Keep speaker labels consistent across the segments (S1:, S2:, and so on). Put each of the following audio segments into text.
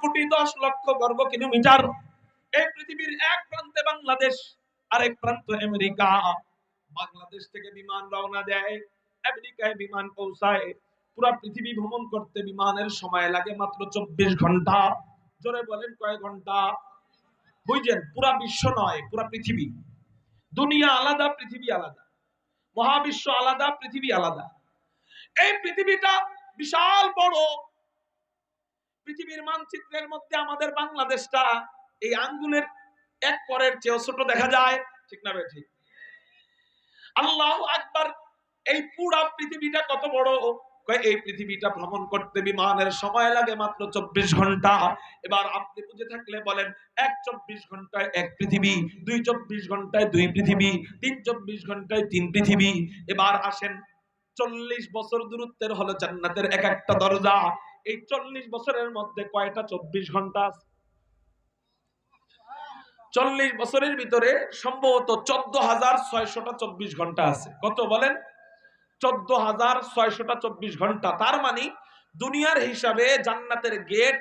S1: 53,10,00,000 বর্গ কিলোমিটার। এই পৃথিবীর এক প্রান্তে বাংলাদেশ, আরেক প্রান্তে আমেরিকা। বাংলাদেশ থেকে বিমান রওনা দেয়, আমেরিকায় বিমান পৌঁছায়। পুরো পৃথিবী ভ্রমণ করতে বিমানের সময় লাগে মাত্র 24 ঘন্টা। জোরে বলেন কয় ঘন্টা? বুঝছেন? পুরা বিশ্ব নয়, পুরা পৃথিবী। দুনিয়া আলাদা, পৃথিবী আলাদা। মহাবিশ্ব আলাদা, পৃথিবী আলাদা। এই পৃথিবীটা বিশাল বড়। পৃথিবীর মানচিত্রের মধ্যে আমাদের বাংলাদেশটা এই আঙ্গুলের এক করের চেয়েও ছোট দেখা যায়, ঠিক না বেঠিক? আল্লাহু আকবার। এই পুরা পৃথিবীটা কত বড়! এই পৃথিবীটা ভ্রমণ করতে বিমানের সময় লাগে মাত্র 24 ঘন্টা। এবার আপনি বুঝে থাকলে বলেন, এক 24 ঘন্টায় এক পৃথিবী, দুই 24 ঘন্টায় দুই পৃথিবী, তিন 24 ঘন্টায় তিন পৃথিবী। এবার আসেন, 40 বছর দূরত্বের হলো জান্নাতের এক একটা দরজা। এই 40 বছরের মধ্যে কয়টা 24 ঘন্টা আছে? 40 বছরের ভিতরে সম্ভবত 14,600টা 24 ঘন্টা আছে। কত বলেন? 14,600টা 24 ঘন্টা। তার মানে দুনিয়ার হিসাবে জান্নাতের গেট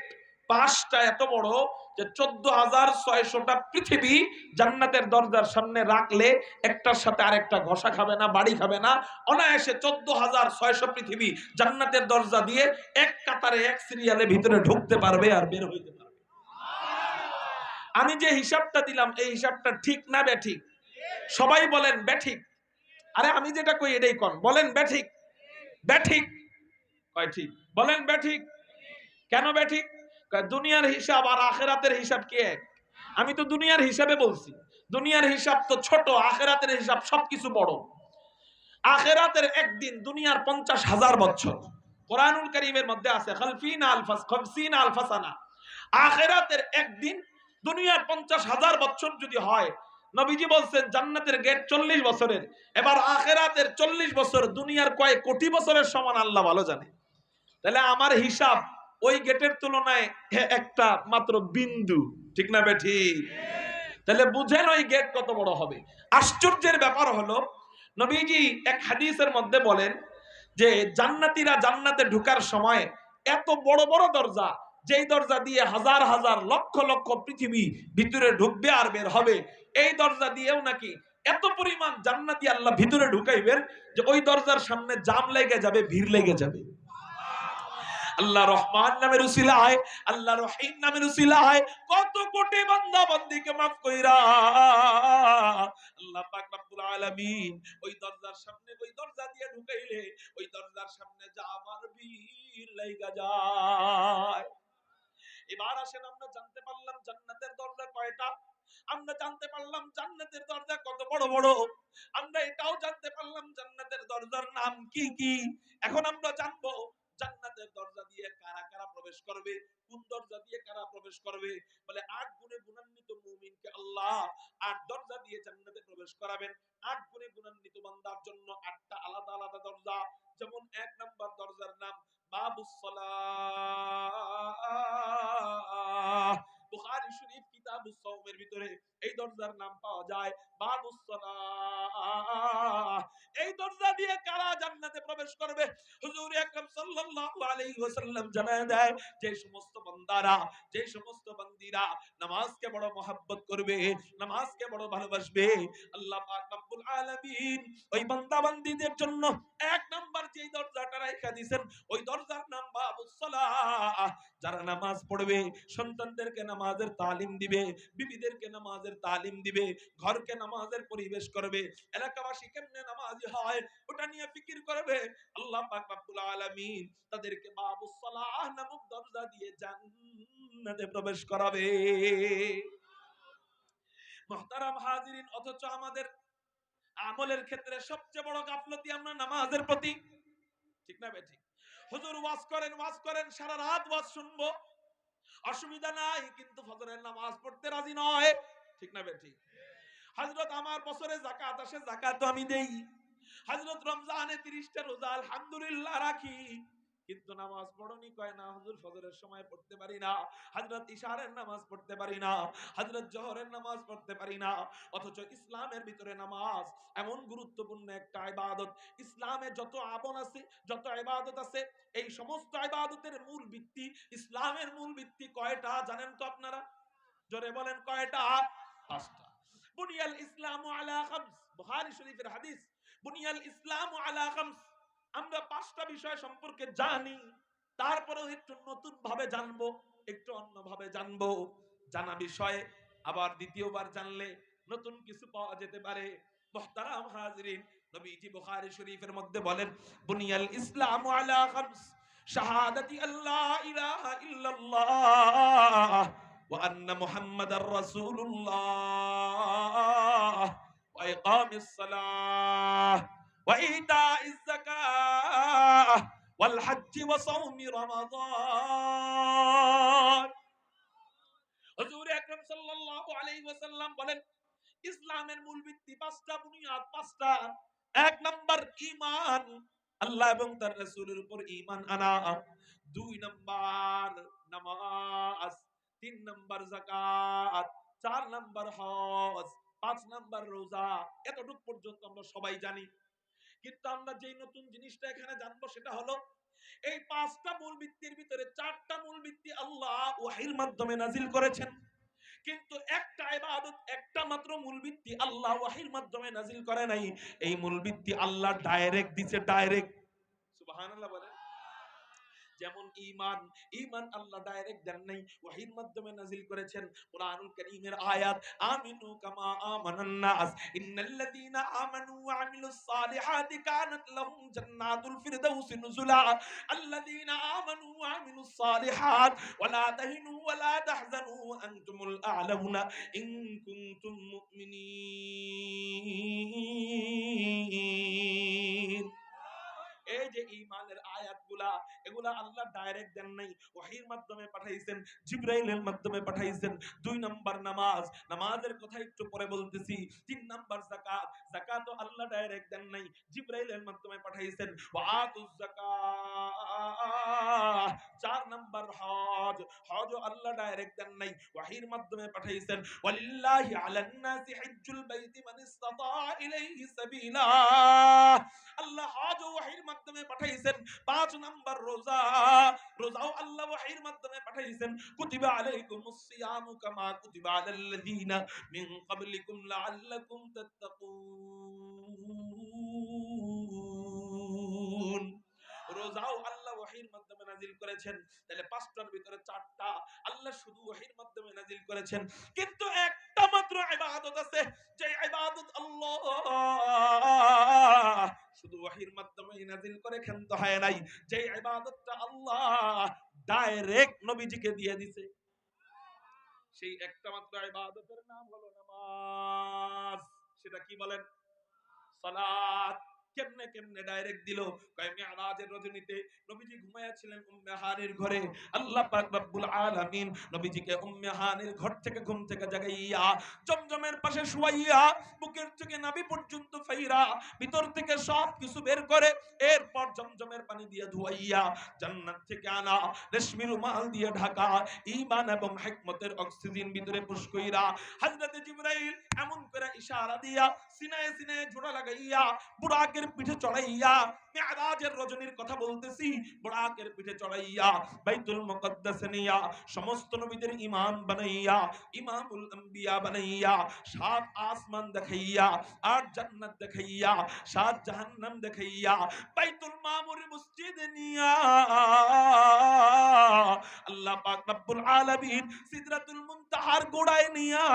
S1: 5টা এত বড় যে 14,600টা পৃথিবী জান্নাতের দরজার সামনে রাখলে একটার সাথে আরেকটা ঘষা খাবে না, বাড়ি খাবে না। অনায়াসে 14,600 পৃথিবী জান্নাতের দরজা দিয়ে এক কাতারে, এক সিরিয়ালে ভিতরে ঢুকতে পারবে আর বের হইতে পারবে। আমি যে হিসাবটা দিলাম, এই হিসাবটা ঠিক না বেঠিক? সবাই বলেন বেঠিক। আরে আমি যেটা কই এটাই কোন, বলেন বেঠিক। বেঠিক কয় ঠিক, বলেন বেঠিক। কেন বেঠিক? দুনিয়ার হিসাব আর আখেরাতের হিসাব কি এক? আমি তো দুনিয়ার হিসাবে বলছি। দুনিয়ার হিসাব তো ছোট, আখেরাতের হিসাব সবকিছু বড়। আখেরাতের একদিন দুনিয়ার 50,000 বছর। কোরআনুল কারীমের মধ্যে আছে খালফিনা আলফাস 50 আলফাসানা। আখেরাতের একদিন দুনিয়ার 50,000 বছর যদি হয়, নবীজি বলছেন জান্নাতের গেট 40 বছরের। এবার আখেরাতের 40 বছর দুনিয়ার কয় কোটি বছরের সমান আল্লাহ ভালো জানে। তাহলে আমার হিসাব ওই গেটের তুলনায় একটা মাত্র বিন্দু, ঠিক না বেঠিক? তাহলে বুঝেন ওই গেট কত বড় হবে। আশ্চর্যের ব্যাপার হলো, নবীজি এক হাদিসের মধ্যে বলেন যে জান্নাতীরা জান্নাতে ঢোকার সময় এত বড় বড় দরজা, যেই দরজা দিয়ে হাজার হাজার লক্ষ লক্ষ পৃথিবী ভিতরে ঢুকবে আর বের হবে, এই দরজা দিয়েও নাকি এত পরিমাণ জান্নাতি আল্লাহ ভিতরে ঢুকাইবেন যে ওই দরজার সামনে জাম লেগে যাবে, ভিড় লেগে যাবে। আল্লাহ রহমান নামের উসিলায়, আল্লাহ রহিম নামের উসিলায় কত কোটি বান্দা বান্দীকে maaf কইরা আল্লাহ পাক রব্বুল আলামিন ওই দরজার সামনে, ওই দরজা দিয়ে ঢুকাইলে ওই দরজার সামনে যা আমার ভিড় লাগা যায়। এবার আসেন, আমরা জানতে পারলাম জান্নাতের দরজা কয়টা। আমরা জানতে পারলাম জান্নাতের দরজা কত বড় বড়। আমরা এটাও জানতে পারলাম জান্নাতের দরজার নাম কি কি। এখন আমরা জানবো জান্নাতের দরজা দিয়ে কারা কারা প্রবেশ করবে, কোন দরজা দিয়ে কারা প্রবেশ করবে। বলে 8 গুণে গুণান্বিত মুমিনকে আল্লাহ 8 দরজা দিয়ে জান্নাতে প্রবেশ করাবেন। 8 গুণে গুণান্বিত বান্দার জন্য 8টা আলাদা আলাদা দরজা। যেমন 1 নাম্বার দরজার নাম বাবুস সালাহ। বুখারী শরীফ কিতাবুস সাওমের ভিতরে এই দরজার নাম পাওয়া যায় বাবুস সালাহ। এই দরজা দিয়ে কারা জান্নাতে প্রবেশ করবে? হুজুর আকরাম সাল্লাল্লাহু আলাইহি ওয়াসাল্লাম জানায় দেয়, যে সমস্ত বান্দারা, যে সমস্ত বান্দীরা নামাজকে বড় মহব্বত করবে, নামাজকে বড় ভালোবাসবে, আল্লাহ পাক রব্বুল আলামিন ওই বান্দা বান্দীদের জন্য 1 নাম্বার যে দরজাটা রাখা দিবেন, ওই দরজার নাম বাবুস সালাহ। যারা নামাজ পড়বে, সন্তানদেরকে নামাজের তালিম দিবে, বিবিদেরকে নামাজের তালিম দিবে, ঘরকে নামাজের পরিবেশ করবে, এলাকাবাসী কেমনে নামাজি হয় ওটা নিয়ে ফিকির করবে, আল্লাহ পাক রব্বুল আলামিন তাদেরকে বাবুস সালাহ নামক দরজা দিয়ে জান্নাতে প্রবেশ করাবে। মুহতারাম হাজিরিন, অথচ আমাদের আমলের ক্ষেত্রে সবচেয়ে বড় গাফলতি আমরা নামাজের প্রতি, ঠিক না বেঠিক? হুজুর ওয়াজ করেন সারা রাত ওয়াজ শুনবো, অসুবিধা নাই, কিন্তু ফজরের নামাজ পড়তে রাজি নয়, ঠিক না বেঠিক? হযরত আমার বছরে যাকাত আসে, যাকাত আমি দেই। হযরত রমজানে 30টা রোজা আলহামদুলিল্লাহ রাখি, কিন্তু নামাজ পড়নি, কয় না হুজুর ফজরের সময় পড়তে পারি না, হযরত ইশারের নামাজ পড়তে পারি না, হযরত জোহরের নামাজ পড়তে পারি না। অথচ ইসলামের ভিতরে নামাজ এমন গুরুত্বপূর্ণ একটা ইবাদত। ইসলামে যত আমল আছে, যত ইবাদত আছে, এই সমস্ত ইবাদতের মূল ভিত্তি, ইসলামের মূল ভিত্তি কয়টা জানেন তো আপনারা? জোরে বলেন কয়টা? পাঁচটা। বুনিয়াল ইসলামু আলা খামস, বুখারী শরীফের হাদিস, বুনিয়াল ইসলামু আলা খামস। আমরা পাঁচটা বিষয় সম্পর্কে জানি, তারপরেও একটু নতুন ভাবে জানবো, একটু অন্যভাবে জানবো। জানা বিষয়ে আবার দ্বিতীয়বার জানলে নতুন কিছু পাওয়া যেতে পারে। মুহতারাম হাজিরিন, নবীজি বুখারী শরীফের মধ্যে বলেন, বুনিয়াল ইসলামু আলা খামস, শাহাদাতি আল্লা ইলাহা ইল্লাল্লাহ ওয়া আন্না মুহাম্মাদার রাসূলুল্লাহ ওয়া ইকামিস সালাহ ওয়া ইতাইজ যাকাহ ওয়াল হজ্জ ওয়া সাওমি রমাদান। হুজুর আকরাম সাল্লাল্লাহু আলাইহি ওয়াসাল্লাম বলেন, ইসলামের মূল ভিত্তি পাঁচটা, বুনিয়াদ পাঁচটা। এক নাম্বার ঈমান, আল্লাহ এবং তার রাসূলের উপর ঈমান আনা। দুই নাম্বার নামাজ, তিন নাম্বার যাকাত, চার নাম্বার হজ, পাঁচ নাম্বার রোজা। এতটুকু পর্যন্ত আমরা সবাই জানি। কিন্তু আমরা যে নতুন জিনিসটা এখানে জানবো সেটা হলো, এই পাঁচটা মূল ভিত্তির ভিতরে চারটা মূল ভিত্তি আল্লাহ ওয়াহির মাধ্যমে নাজিল করেছেন। কিন্তু একটা ইবাদত, একটা মাত্র মূল ভিত্তি আল্লাহ ওয়াহির মাধ্যমে নাজিল করে নাই। এই মূল ভিত্তি আল্লাহ ডাইরেক্ট দিছে, ডাইরেক্ট। সুবহানাল্লাহ বলেন। যেমন ঈমান, ঈমান আল্লাহ ডাইরেক্ট দেন নাই, ওয়াহির মাধ্যমে নাজিল করেছেন। কুরআনুল কারীমের আয়াত, আমিনু কামা আমানান নাস ইন্নাল্লাযীনা আমানু ওয়া আমিলুস সালিহাতি কানাত লাহুম জান্নাতুল ফিরদাউসি নুজুলা আল্লাযীনা আমানু ওয়া আমিলুস সালিহাত ওয়া লা তাহিনু ওয়া লা তাহজানু ওয়া আনতুমুল আ'লাউনা ইন কুনতুম মুমিনিন। এই যে ঈমানের আয়াতগুলা, এগুলা আল্লাহ ডাইরেক্ট দেন নাই, ওহীর মাধ্যমে পাঠাইছেন, জিবরাইলের মাধ্যমে পাঠাইছেন। দুই নাম্বার নামাজ, নামাজের কথা একটু পরে বলতেছি। তিন নাম্বার যাকাত, যাকাতও আল্লাহ ডাইরেক্ট দেন নাই, জিবরাইলের মাধ্যমে পাঠাইছেন। ওয়া আতুজ যাকাত, চার নাম্বার হজ, হজও আল্লাহ ডাইরেক্ট দেন নাই, ওহীর মাধ্যমে পাঠাইছেন। ওয়ালিল্লাহি আলান নাসি হিজ্জুল বাইতি মান ইসতাতা ইলাইহি সাবিলা, আল্লাহ হজ ও ওহীর মাধ্যমে পাঠাইছেন। পাঁচ নাম্বার রোজা, রোজাও আল্লাহ ওহীর মাধ্যমে পাঠাইছেন। কুতিবা আলাইকুমুস সিয়ামু কামা কুতিবা আলাল্লাযীনা মিন ক্বাবলিকুম লাআল্লাকুম তাত্তাকুন। রোজাও আল্লাহ ওহীর মাধ্যমে নাজিল করেছেন। তাহলে পাঁচটার ভিতরে চারটা আল্লাহ শুধু ওহীর মাধ্যমে নাজিল করেছেন। কিন্তু একটা মাত্র ইবাদত আছে, যে ইবাদত আল্লাহ শুধু ওহীর মাধ্যমে নাজিল করে ক্ষান্ত হয় নাই, যে ইবাদতটা আল্লাহ ডাইরেক্ট নবীজিকে দিয়ে দিয়েছে, সেই একটা মাত্র ইবাদতের নাম হলো নামাজ। সেটা কি বলেন? সালাত। কেমনে কেমনে ডাইরেক্ট দিল? কয় মিরাজের রজনীতে নবীজি ঘুমায়াছিলেন উম্মে হানির ঘরে। আল্লাহ পাক রব্বুল আলামিন নবীজিকে উম্মে হানির ঘর থেকে ঘুম থেকে জাগাইয়া জমজমের পাশে শুয়াইয়া বুকের থেকে নাভি পর্যন্ত ফাইরা ভিতর থেকে সব কিছু বের করে এরপর জমজমের পানি দিয়ে ধুইয়া জান্নাত থেকে আনা রেশমি রুমাল দিয়ে ঢাকা ঈমান এবং হিকমতের অক্সিজেন ভিতরে পুশ কইরা হযরতে জিবরাইল এমন করে ইশারা দিয়া সিনায় সিনায় জোড়া লাগাইয়া বুরাকের পিঠে চড়াইয়া, মিরাজের রজনীর কথা বলতেছি, বুরাকের পিঠে চড়াইয়া বাইতুল মুকদ্দাসে নিয়া সমস্ত নবীদের ইমাম বানাইয়া, ইমামুল আম্বিয়া বানাইয়া, সাত আসমান দেখাইয়া, আট জান্নাত দেখাইয়া, সাত জাহান্নাম দেখাইয়া, বাইতুল মামুর মসজিদে নিয়া আল্লাহ পাক রব্বুল আলামিন সিদরাতুল মুনতাহার গোড়ায় নিয়া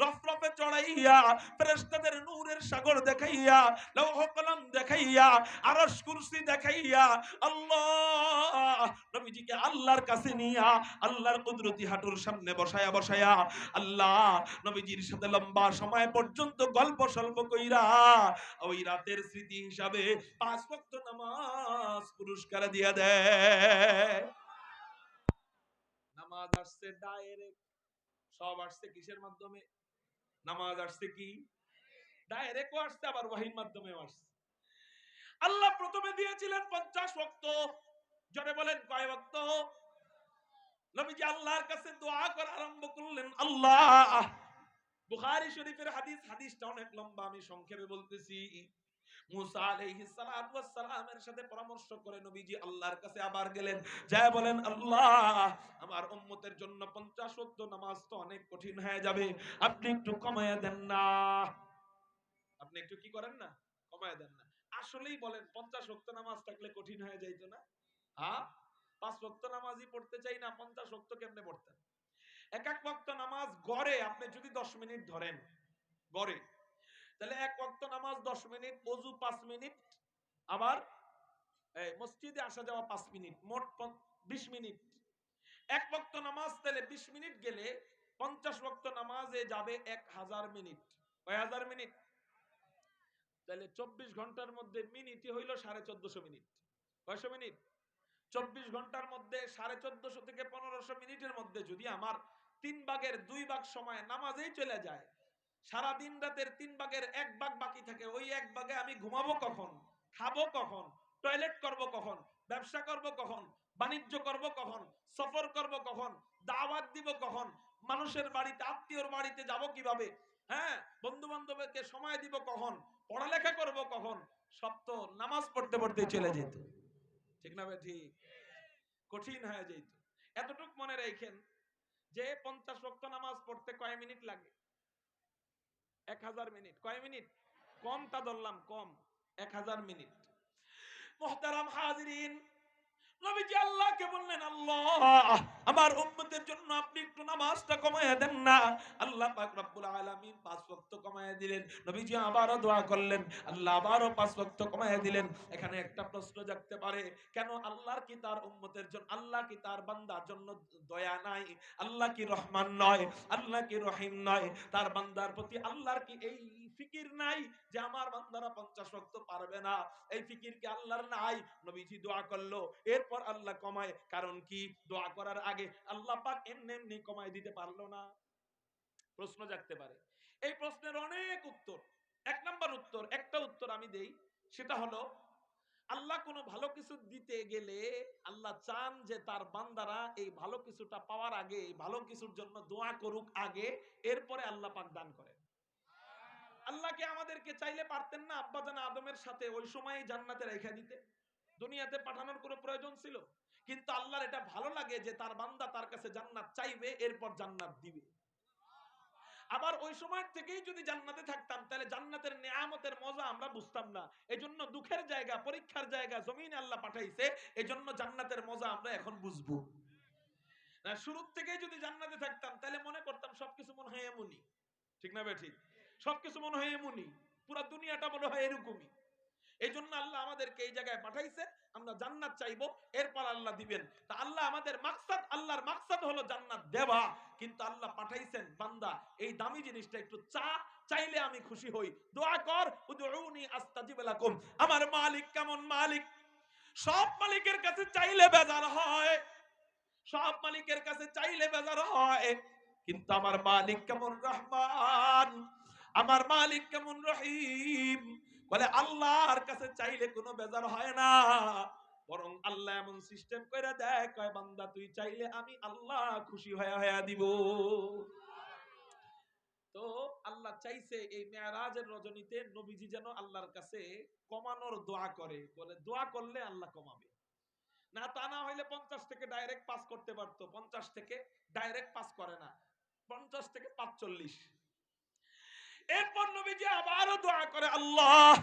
S1: রফরফে চড়াইয়া ফেরেশতাদের নূরের সাগর দেখাইয়া, লৌহ কলম দেখাইয়া, আরশ কুরসি দেখাইয়া আল্লাহ নবীজিকে আল্লাহর কাছে নিয়া আল্লাহর কুদরতি হাঁটুর সামনে বসায়া বসায়া আল্লাহ নবীজির সাথে লম্বা সময় পর্যন্ত গল্প সল্প কইরা ওই রাতের স্মৃতি হিসাবে 5 ওয়াক্ত নামাজ পুরস্কার দিয়া দেয়। নামাজ আসছে ডাইরেক্ট, সব আসছে কিসের মাধ্যমে? নামাজ আসছে কি ডাইরেক্ট আসছে, আবার ওহীর মাধ্যমে আসছে। আল্লাহ প্রথমে দিয়েছিলেন 50 ওয়াক্ত, জোরে বলেন কয় ওয়াক্ত? নবীজি আল্লাহর কাছে দোয়া করা আরম্ভ করলেন। আল্লাহ, বুখারী শরীফের হাদিস, হাদিসটা অনেক লম্বা, আমি সংক্ষেপে বলতেছি। মুসা আলাইহিস সালাতু ওয়াস সালামের সাথে পরামর্শ করে নবীজি আল্লাহর কাছে আবার গেলেন, যায় বলেন, আল্লাহ, আমার উম্মতের জন্য 50 ওয়াক্ত নামাজ তো অনেক কঠিন হয়ে যাবে, আপনি একটু কমায়া দেন না। আপনি একটু কি করেন না, কমায়া দেন না। আসলেই বলেন 50 ওয়াক্ত নামাজ থাকলে কঠিন হয়ে যাইতো না? হ্যাঁ, 5 ওয়াক্ত নামাজই পড়তে চাই না, 50 ওয়াক্ত কেমনে পড়তেন? এক এক ওয়াক্ত নামাজ গড়ে আপনি যদি 10 মিনিট ধরেন, গড়ে, তাহলে এক ওয়াক্ত নামাজ 10 মিনিট, ওযু 5 মিনিট, আবার এই মসজিদে আসা যাওয়া 5 মিনিট, মোট 20 মিনিট। এক ওয়াক্ত নামাজ তাহলে 20 মিনিট গেলে 50 ওয়াক্ত নামাজে যাবে 1000 মিনিট। কয় হাজার মিনিট? তাহলে 24 ঘন্টার মধ্যে মিনিটই হইল 1450 মিনিট। কয়শো মিনিট? 24 ঘন্টার মধ্যে 1450 থেকে 1500 মিনিটের মধ্যে যদি আমার 3 ভাগের 2 ভাগ সময় নামাজেই চলে যায়, সারা দিন রাতের 3 ভাগের 1 ভাগ বাকি থাকে, ওই 1 ভাগে আমি ঘুমাবো কখন, খাবো কখন, টয়লেট করব কখন, ব্যবসা করব কখন, বাণিজ্য করব কখন, সফর করব কখন, দাওয়াত দিব কখন, মানুষের বাড়িতে, আত্মীয়র বাড়িতে যাব কিভাবে, হ্যাঁ, বন্ধু বান্ধবকে সময় দিব কখন, পড়ালেখা করব কখন, সব তো নামাজ পড়তে পড়তে চলে যেত। ঠিক না ভাই? ঠিক। কঠিন হয়ে যেত। এতটুক মনে রাখেন যে 50 ওয়াক্ত নামাজ পড়তে কয় মিনিট লাগে? 1000 মিনিট। কয় মিনিট? কমটা ধরলাম, কম, 1000 মিনিট। মুহতারাম হাজিরিন, নবীজি আল্লাহকে বললেন, আল্লাহ, আমার উম্মতের জন্য আপনি একটু নামাজটা কমায়া দেন না। আল্লাহ পাক রব্বুল আলামিন 5 ওয়াক্ত কমায়া দিলেন। নবীজি আবারো দোয়া করলেন, আল্লাহ আবারো 5 ওয়াক্ত কমায়া দিলেন। এখানে একটা প্রশ্ন জাগতে পারে, কেন আল্লাহর কি তার উম্মতের জন্য, আল্লাহ কি তার বান্দার জন্য দয়া নাই? আল্লাহ কি রহমান নয়? আল্লাহ কি রহিম নয়? তার বান্দার প্রতি আল্লাহর কি এই ফিকির নাই যে আমার বান্দারা 50 ওয়াক্ত পারবে না? এই ফিকির কি আল্লাহর নাই? নবীজি দোয়া করলো, এরপর আল্লাহ কমায়। কারণ কি? দোয়া করার আগে আল্লাহ পাক এমনি এমনি কমায় দিতে পারলো না? প্রশ্ন জাগতে পারে। এই প্রশ্নের অনেক উত্তর। এক নাম্বার উত্তর, একটা উত্তর আমি দেই, সেটা হলো, আল্লাহ কোনো ভালো কিছু দিতে গেলে আল্লাহ চান যে তার বান্দারা এই ভালো কিছুটা পাওয়ার আগে, এই ভালো কিছুর জন্য দোয়া করুক আগে, এরপরে আল্লাহ পাক দান করেন। আল্লাহকে আমাদেরকে চাইলে পারতেন না আব্বাজান আদমের সাথে ওই সময় জান্নাতে রেখে দিতে? দুনিয়াতে পাঠানোর কোনো প্রয়োজন ছিল? কিন্তু আল্লাহর এটা ভালো লাগে যে তার বান্দা তার কাছে জান্নাত চাইবে, এরপর জান্নাত দিবে। আবার ওই সময় থেকেই যদি জান্নাতে থাকতাম, তাহলে জান্নাতের নিয়ামতের মজা আমরা বুঝতাম না। এজন্য দুঃখের জায়গা, পরীক্ষার জায়গা জমিনে আল্লাহ পাঠাইছে, এজন্য জান্নাতের মজা আমরা এখন বুঝবো। না, শুরুর থেকেই যদি জান্নাতে থাকতাম, তাহলে মনে করতাম সবকিছু মনে হয় এমনই। ঠিক না ভাই? ঠিক। সবকিছু মনে হয় এমনই, পুরো দুনিয়াটা মনে হয় এরকমই। এই জন্য আল্লাহ আমাদেরকে এই জায়গায় পাঠাইছে, আমরা জান্নাত চাইবো, এরপর আল্লাহ দিবেন। তা আল্লাহ আমাদের মাকসাদ, আল্লাহর মাকসাদ হলো জান্নাত দেওয়া, কিন্তু আল্লাহ পাঠাইছেন, বান্দা এই দামি জিনিসটা একটু চাইলে আমি খুশি হই। দোয়া কর, উদউনি আস্তাজিব লাকুম। আমার মালিক কেমন মালিক? সব মালিকের কাছে চাইলে বেজার হয়, সব মালিকের কাছে চাইলে বেজার হয়, কিন্তু আমার মালিক কেমন রহমান, আমার মালিক কেমন রহিম, বলে আল্লাহর কাছে চাইলে কোনো বেজার হয় না। বরং আল্লাহ এমন সিস্টেম করে দেয়, কয় বান্দা তুই চাইলে আমি আল্লাহ খুশি হয়ে হয়ে দিব। তো আল্লাহ চাইছে এই মেরাজের রজনীতে নবীজি যেন আল্লাহর কাছে কমানোর দোয়া করে, বলে দোয়া করলে আল্লাহ কমাবে। না, তা না হইলে 50 থেকে ডাইরেক্ট পাস করতে পারতো, 50 থেকে ডাইরেক্ট পাস করে না, 50 থেকে 45। এরপর নবীজি আবারও দোয়া করে, আল্লাহ,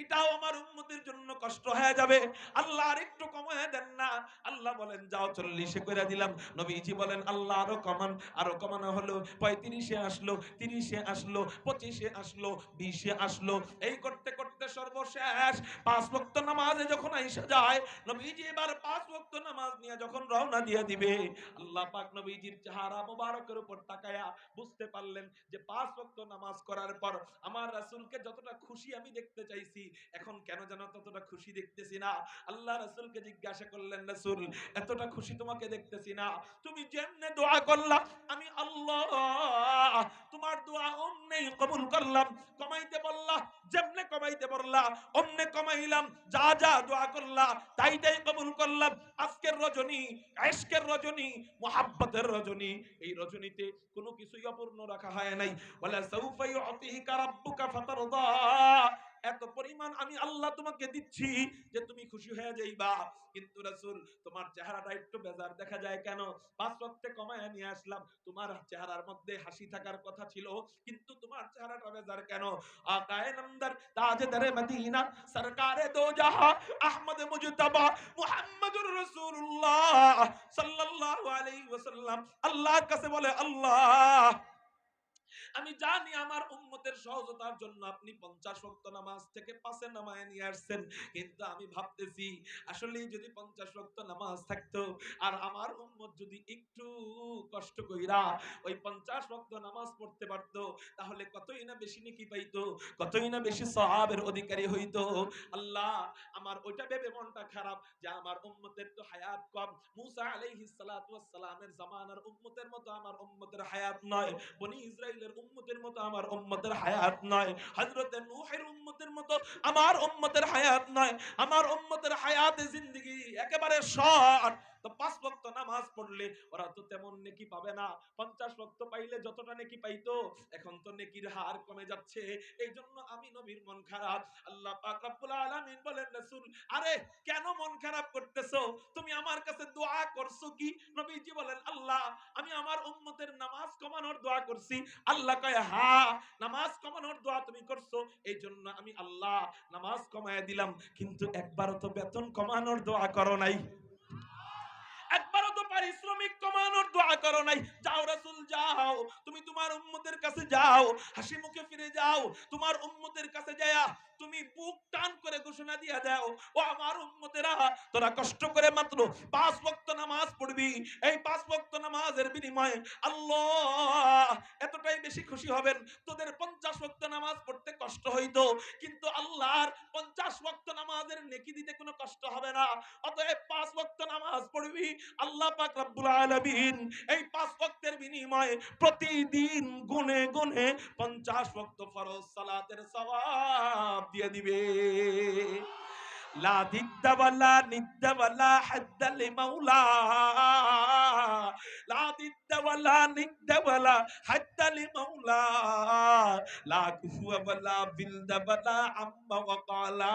S1: এটাও আমার উম্মতের জন্য কষ্ট হয়ে যাবে, আল্লাহ আর একটু কমায় দেন না। আল্লাহ বলেন যাও 40-এ করে দিলাম। নবীজি বলেন আল্লাহ আরো কমান, আরো কমানো হলো, 35-এ আসলো, 30-এ আসলো, 25-এ আসলো, 20-এ আসলো, এই করতে করতে সর্বশেষ 5 ওয়াক্ত নামাজে যখন আইসা যায়, নবীজি এবার 5 ওয়াক্ত নামাজ নিয়ে যখন রওনা দিয়ে দিবে, আল্লাহ পাক নবীজির চেহারা মোবারকের উপর তাকায়া বুঝতে পারলেন যে 5 ওয়াক্ত নামাজ করার পর আমার রাসূলকে যতটা খুশি আমি দেখতে চাইছি, এখন কেন যেন ততটা খুশি দেখতেছি না। আল্লাহ রাসূলকে জিজ্ঞাসা করলেন, রাসূল এতটা খুশি তোমাকে দেখতেছি না, তুমি যেমনে দোয়া করলা আমি আল্লাহ তোমার দোয়া অমনেই কবুল করলাম। কমাইতে বললা, যেমনে কমাইতে বললা অমনে কমাইলাম, যা যা দোয়া করলা তাই তাই কবুল করলাম। আজকের রজনী ইশকের রজনী, মুহাব্বতের রজনী, এই রজনীতে কোনো কিছুই অপূর্ণ রাখা হয় নাই। ওয়ালা সাউফা ইউতিকা রাব্বুকা ফাতারদা, এত পরিমাণ আমি আল্লাহ তোমাকে দিচ্ছি যে তুমি খুশি হয়ে যাইবা। কিন্তু রাসূল তোমার চেহারাটা একটু বেজার দেখা যায় কেন? 5 ওয়াক্তে কমায় নিয়ে আসলাম, তোমার চেহারার মধ্যে হাসি থাকার কথা ছিল, কিন্তু তোমার চেহারাটা বেজার কেন? আকায়ে নামদার তাজদারে মদিনা সরকারে দো জাহাঁ আহমদ মুজতবা মুহাম্মদুর রাসূলুল্লাহ সাল্লাল্লাহু আলাইহি ওয়াসাল্লাম আল্লাহর কাছে বলে, আল্লাহ আমি জানি আমার উম্মতের সহজতার জন্য আপনি 50 ওয়াক্ত নামাজ থেকে 5 এ নামায় নিয়ে আসছেন, কিন্তু আমি ভাবতেছি আসলেই যদি 50 ওয়াক্ত নামাজ থাকতো আর আমার উম্মত যদি একটু কষ্ট কইরা ওই 50 ওয়াক্ত নামাজ পড়তে পারতো, তাহলে কতই না বেশি নেকি পাইতো, কতই না বেশি সওয়াবের অধিকারী হইতো। আল্লাহ আমার ওইটা ভেবে মনটা খারাপ যে আমার উম্মতের তো হায়াত কম, মুসা আলাইহিস সালাতু ওয়াস সালামের জামানার উম্মতের মতো আমার উম্মতের হায়াত নয়, বনি ইসরাইলের উম্মতের মতো আমার উম্মতের হায়াত নয়, হযরত নূহের উম্মতের মতো আমার উম্মতের হায়াত নয়, আমার উম্মতের হায়াতে জিন্দেগি একেবারে শর্ট। তো 5 ওয়াক্ত নামাজ পড়লে ওরা তো তেমন নেকি পাবে না, 50 ওয়াক্ত পাইলে যতটা নেকি পাইতো এখন তো নেকির হার কমে যাচ্ছে। এইজন্য আমি নবীর মন খারাপ। আল্লাহ পাক রব্বুল আলামিন বলেন, রাসূল আরে কেন মন খারাপ করতেছো? তুমি আমার কাছে দোয়া করছো কি? নবীজি বলেন, আল্লাহ আমি আমার উম্মতের নামাজ কমানোর দোয়া করছি। আল্লাহ কয়, হ্যাঁ নামাজ কমানোর দোয়া তুমি করছো, এই জন্য আমি আল্লাহ নামাজ কমায় দিলাম, কিন্তু একবারও তো বেতন কমানোর দোয়া করো নাই, একবারও তো পারিশ্রমিক কমানোর দোয়া করো নাই। যাও রাসূল যাও, তুমি তোমার উম্মতের কাছে যাও, হাসি মুখে ফিরে যাও, তোমার উম্মতের কাছে যায়া তুমি বুক টান করে ঘোষণা দিয়া দাও, ও আমার উম্মতেরা তোরা কষ্ট করে মাত্র 5 ওয়াক্ত নামাজ পড়বি, এই 5 ওয়াক্ত নামাজের বিনিময়ে আল্লাহ এতটাই বেশি খুশি হবেন। তোদের 50 ওয়াক্ত নামাজ পড়তে কষ্ট হইতো, কিন্তু আল্লাহর 50 ওয়াক্ত নামাজের নেকি দিতে কোনো কষ্ট হবে না। অতএব 5 ওয়াক্ত নামাজ পড়বি, আল্লাহ পাক রব্বুল আলামিন এই 5 ওয়াক্তের বিনিময়ে প্রতিদিন গুনে গুনে 50 ওয়াক্ত ফরজ সালাতের সওয়াব দিয়ে দিবে। লা দিদ্দা ওয়ালা নিদ্দা ওয়ালা হাদ্দা লিমাওলা, লা দিদ্দা ওয়ালা নিদ্দা ওয়ালা হাদ্দা লিমাওলা, লা কুফুয়া ওয়ালা বিলদা ওয়ালা আম্মা ওয়া ক্বালা,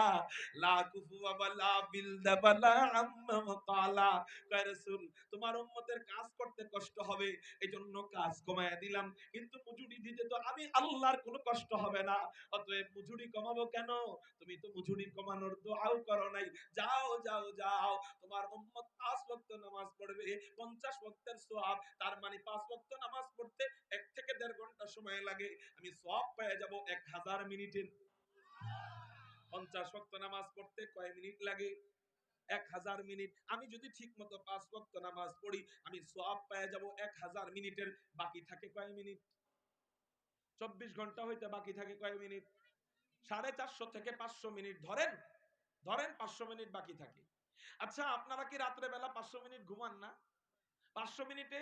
S1: লা কুফুয়া ওয়ালা বিলদা ওয়ালা আম্মা ওয়া ক্বালা। কয় রাসূল তোমার উম্মতের কাজ করতে কষ্ট হবে, এজন্য কাজ কমায়া দিলাম, কিন্তু মজুরি দিতে তো আমি আল্লাহর কোনো কষ্ট হবে না, অতএব মজুরি কমাবো কেন? তুমি তো মজুরি কমানোর দোয়াও করো নাই। যাও যাও যাও, তোমার উম্মত 5 ওয়াক্ত নামাজ পড়বে, 50 ওয়াক্তের সওয়াব, তার মানে 5 ওয়াক্ত নামাজ পড়তে 1 থেকে 1.5 ঘন্টা সময় লাগে, আমি সওয়াব পেয়ে যাব 1000 মিনিটের। 50 ওয়াক্ত নামাজ পড়তে কয় মিনিট লাগে? 1000 মিনিট। আমি যদি ঠিক মতো 5 ওয়াক্ত নামাজ পড়ি, আমি সওয়াব পেয়ে যাব 1000 মিনিটের। বাকি থাকে কয় মিনিট? 24 ঘন্টা হইতে বাকি থাকে কয় মিনিট? 450 থেকে 500 মিনিট ধরেন, ধরেন 500 মিনিট বাকি থাকে। আচ্ছা আপনারা কি রাত্রে বেলা 500 মিনিট ঘুমান না? 500 মিনিটে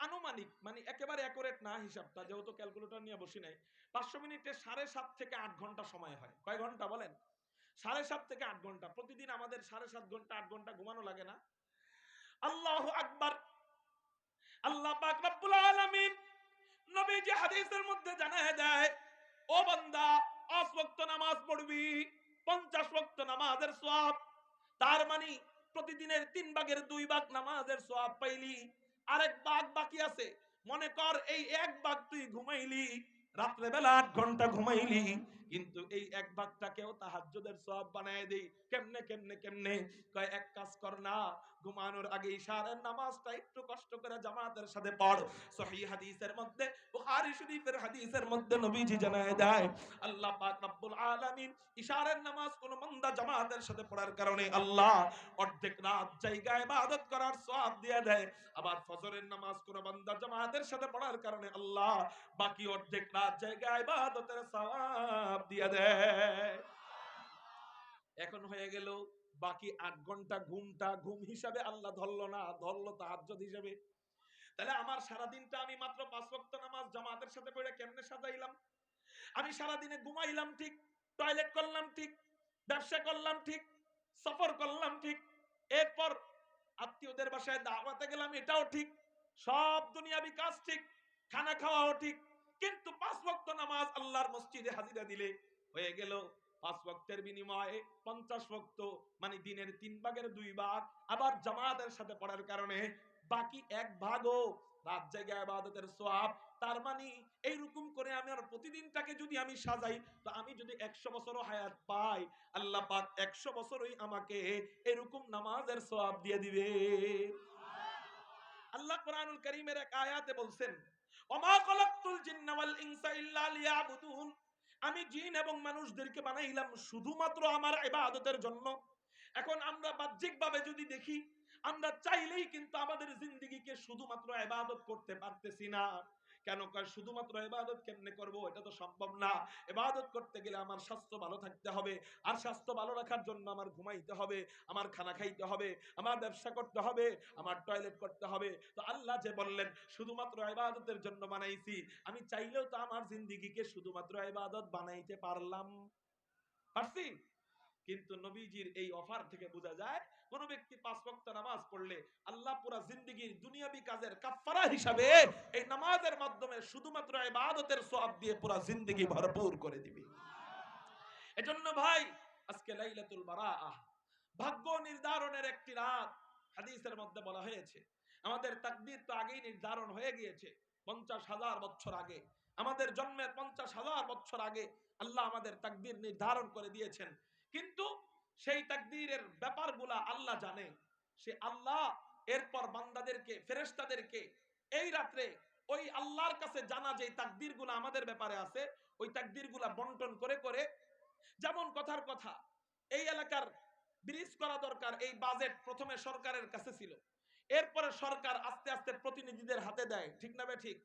S1: আনুমানিক মানে একেবারে অ্যাকুরেট না হিসাবটা, যেহেতু ক্যালকুলেটর নিয়ে বসি নাই, 500 মিনিটে 7.5 থেকে 8 ঘন্টা সময় হয়। কয় ঘন্টা বলেন? 7.5 থেকে 8 ঘন্টা। প্রতিদিন আমাদের 7.5 ঘন্টা 8 ঘন্টা ঘুমানো লাগে না? আল্লাহু আকবার। আল্লাহ পাক রব্বুল আলামিন নবীজি হাদিসের মধ্যে জানায় দেয়, ও বান্দা 5 ওয়াক্ত নামাজ পড়বি, 50 ওয়াক্ত নামাজের সওয়াব, তার মানে প্রতিদিনের 3 ভাগের 2 ভাগ নামাজের সওয়াব পাইলি, আরেক ভাগ বাকি আছে। মনে কর এই এক ভাগ তুই ঘুমাইলি, রাত্রে বেলা 8 ঘন্টা ঘুমাইলি, কিন্তু এই এক ভাগটাকেও তাহাজ্জুদের সওয়াব বানায় দেই। কেমনে কেমনে কেমনে? কয় এক কাজ কর না, ঘুমানোর আগে ইশারের নামাজটা একটু কষ্ট করে জামাতের সাথে পড়। সহিহ হাদিসের মধ্যে, বুখারী শরীফের হাদিসের মধ্যে নবীজি জানায় দেয়, আল্লাহ পাক রব্বুল আলামিন ইশারের নামাজ কোন বান্দা জামাতের সাথে পড়ার কারণে আল্লাহ অর্ধেক রাত জায়গায় ইবাদত করার সওয়াব দিয়ে দেয়। আবার ফজরের নামাজ কোন বান্দা জামাতের সাথে পড়ার কারণে আল্লাহ বাকি অর্ধেক রাত জায়গায় ইবাদতের সওয়াব দিয়ে দেয়। এখন হয়ে গেল বাকি 8 ঘন্টা ঘুমটা ঘুম হিসাবে আল্লাহ ধরলো না, ধরলো তাহাজ্জুদ হিসাবে। তাহলে আমার সারা দিনটা আমি মাত্র 5 ওয়াক্ত নামাজ জামাতের সাথে পড়ে কেমনে সাজাইলাম? আমি সারা দিনে ঘুমাইলাম ঠিক, টয়লেট করলাম ঠিক, ব্যবসা করলাম ঠিক, সফর করলাম ঠিক, এরপর আত্মীয়দের বাসায় দাওয়াতে গেলাম এটাও ঠিক, সব দুনিয়াবি কাজ ঠিক, খানা খাওয়াও ঠিক, কিন্তু 5 ওয়াক্ত নামাজ আল্লাহর মসজিদে হাজিরা দিলে হয়ে গেল 5 ওয়াক্তের বিনিময়ে 50 ওয়াক্ত, মানে দিনের 3 ভাগের 2 ভাগ আবার জামাতের সাথে পড়ার কারণে বাকি 1 ভাগও রাত জেগে ইবাদতের সওয়াব। তার মানে এইরকম করে আমি আর প্রতিদিনটাকে যদি আমি সাজাই, তো আমি যদি 100 বছরও হায়াত পাই, আল্লাহ পাক 100 বছরই আমাকে এরকম নামাজের সওয়াব দিয়ে দিবে। আল্লাহ কোরআনুল কারীমের এক আয়াতে বলছেন, ওমা খালাকতুল জিন্না ওয়াল ইনসা ইল্লা লিয়াবুদুন, আমি জিন এবং মানুষদেরকে বানাইলাম শুধুমাত্র আমার ইবাদতের জন্য। এখন আমরা বাহ্যিকভাবে যদি দেখি, আমরা চাইলেই কিন্তু আমাদের জিন্দেগিকে শুধুমাত্র ইবাদত করতে পারতেছি না। কেন? কারণ শুধুমাত্র ইবাদত কেমনে করব? এটা তো সম্ভব না। ইবাদত করতে গেলে আমার স্বাস্থ্য ভালো থাকতে হবে, আর স্বাস্থ্য ভালো রাখার জন্য আমার ঘুমাইতে হবে, আমার খানা খাইতে হবে, আমার ব্যবসা করতে হবে, আমার টয়লেট করতে হবে। তো আল্লাহ যে বললেন শুধুমাত্র ইবাদতের জন্য বানাইছি, আমি চাইলেও তো আমার জিন্দেগিকে শুধুমাত্র ইবাদত বানাইতে পারছি। কিন্তু নবীজির এই অফার থেকে বোঝা যায়, কোন ব্যক্তি 5 ওয়াক্ত নামাজ পড়লে আল্লাহ পুরা জিন্দেগীর দুনিয়াবি কাজের কাফফারা হিসাবে এই নামাজের মাধ্যমে শুধুমাত্র ইবাদতের সওয়াব দিয়ে পুরা জিন্দেগী ভরপুর করে দিবে। এজন্য ভাই, আজকে লাইলাতুল বারাআহ, ভাগ্য নির্ধারণের একটি রাত। হাদিসের মধ্যে বলা হয়েছে আমাদের তাকদীর তো আগেই নির্ধারণ হয়ে গিয়েছে। 50,000 বছর আগে, আমাদের জন্মের 50,000 বছর আগে আল্লাহ আমাদের তাকদীর নির্ধারণ করে দিয়েছেন। কিন্তু সেই তাকদীরের ব্যাপারগুলা আল্লাহ জানে। সে আল্লাহ এরপর বান্দাদেরকে, ফেরেশতাদেরকে এই রাত্রে ওই আল্লাহর কাছে জানা যে তাকদীরগুলা আমাদের ব্যাপারে আছে, ওই তাকদীরগুলা বন্টন করে করে, যেমন কথার কথা, এই এলাকার ব্রিজ করা দরকার, এই বাজেট প্রথমে সরকারের কাছে ছিল, এরপরে সরকার আস্তে আস্তে প্রতিনিধিদের হাতে দেয়, ঠিক না ঠিক?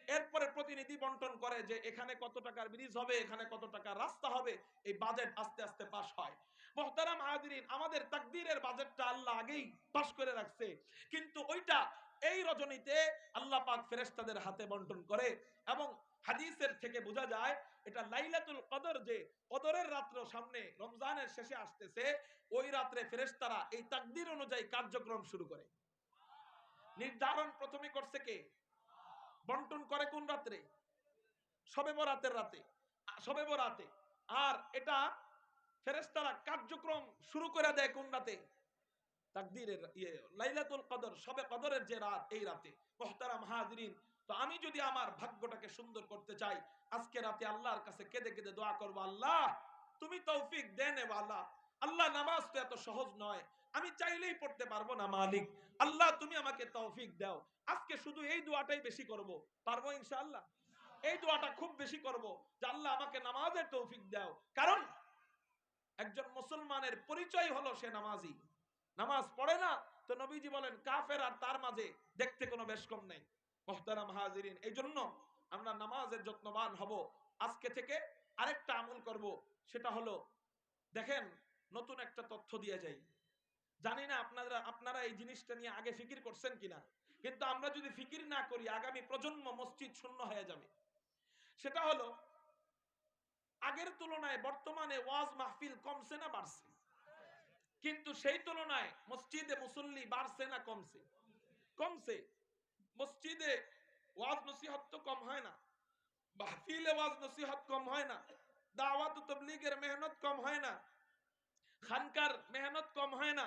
S1: এরপরে প্রতিনিধি বন্টন করে যে এখানে কত টাকার ব্রিজ হবে, এখানে কত টাকার রাস্তা হবে, এই বাজেট আস্তে আস্তে পাস হয়। মুহতারাম হাজিরিন, আমাদের তাকদীরের বাজেটটা আল্লাহ আগেই পাস করে রাখছে, কিন্তু ওইটা এই রজনীতে আল্লাহ পাক ফেরেশতাদের হাতে বন্টন করে। এবং হাদিসের থেকে বোঝা যায় এটা লাইলাতুল কদর, যে কদরের রাত্র সামনে রমজানের শেষে আসতেছে, ওই রাত্রে ফেরেশতারা এই তাকদীর অনুযায়ী কার্যক্রম শুরু করে। নির্ধারণ প্রথমে করছে কে? বন্টন করে কোন রাত্রে? শবে বরাতের রাতে, শবে বরাতে। আর এটা ফেরেশতারা কার্যক্রম শুরু করে দেয় কোন রাতে? তাকদীরের লাইলাতুল কদর, শবে কদরের যে রাত, এই রাতে। মুহতারাম হাজিরিন, তো আমি যদি আমার ভাগ্যটাকে সুন্দর করতে চাই, আজকে রাতে আল্লাহর কাছে কেঁদে কেঁদে দোয়া করব, আল্লাহ তুমি তৌফিক দেন এ আল্লাহ। আল্লাহ নামাজ তো এত সহজ নয়, আমি চাইলেই পড়তে পারবো না মালিক, আল্লাহ তুমি আমাকে তৌফিক দাও। আজকে শুধু এই দোয়াটাই বেশি করব, পারবো ইনশাআল্লাহ? এই দোয়াটা খুব বেশি করব যে আল্লাহ আমাকে নামাজের তৌফিক দাও। কারণ একজন মুসলমানের পরিচয় হলো সে নামাজি। নামাজ পড়ে না তো নবীজি বলেন কাফের আর তার মাঝে দেখতে কোনো বেশ কম নেই। মুহতারাম হাজিরিন, এই জন্য আমরা নামাজের যত্নবান হব। আজকে থেকে আরেকটা আমল করব, সেটা হলো, দেখেন, নতুন একটা তথ্য দিয়ে যাই। জানি না আপনারা এই জিনিসটা নিয়ে আগে ফিকির করছেন কিনা, কিন্তু আমরা যদি ফিকির না করি আগামী প্রজন্ম মসজিদ শূন্য হয়ে যাবে। সেটা হলো, আগের তুলনায় বর্তমানে ওয়াজ মাহফিল কমছে না বাড়ছে? কিন্তু সেই তুলনায় মসজিদে মুসল্লি বাড়ছে না কমছে? কমছে। মসজিদে ওয়াজ নসিহত তো কম হয় না, মাহফিলে ওয়াজ নসিহত কম হয় না, দাওয়াত ও তাবলীগের মেহনত কম হয় না, খানকার মেহনত কম হয় না,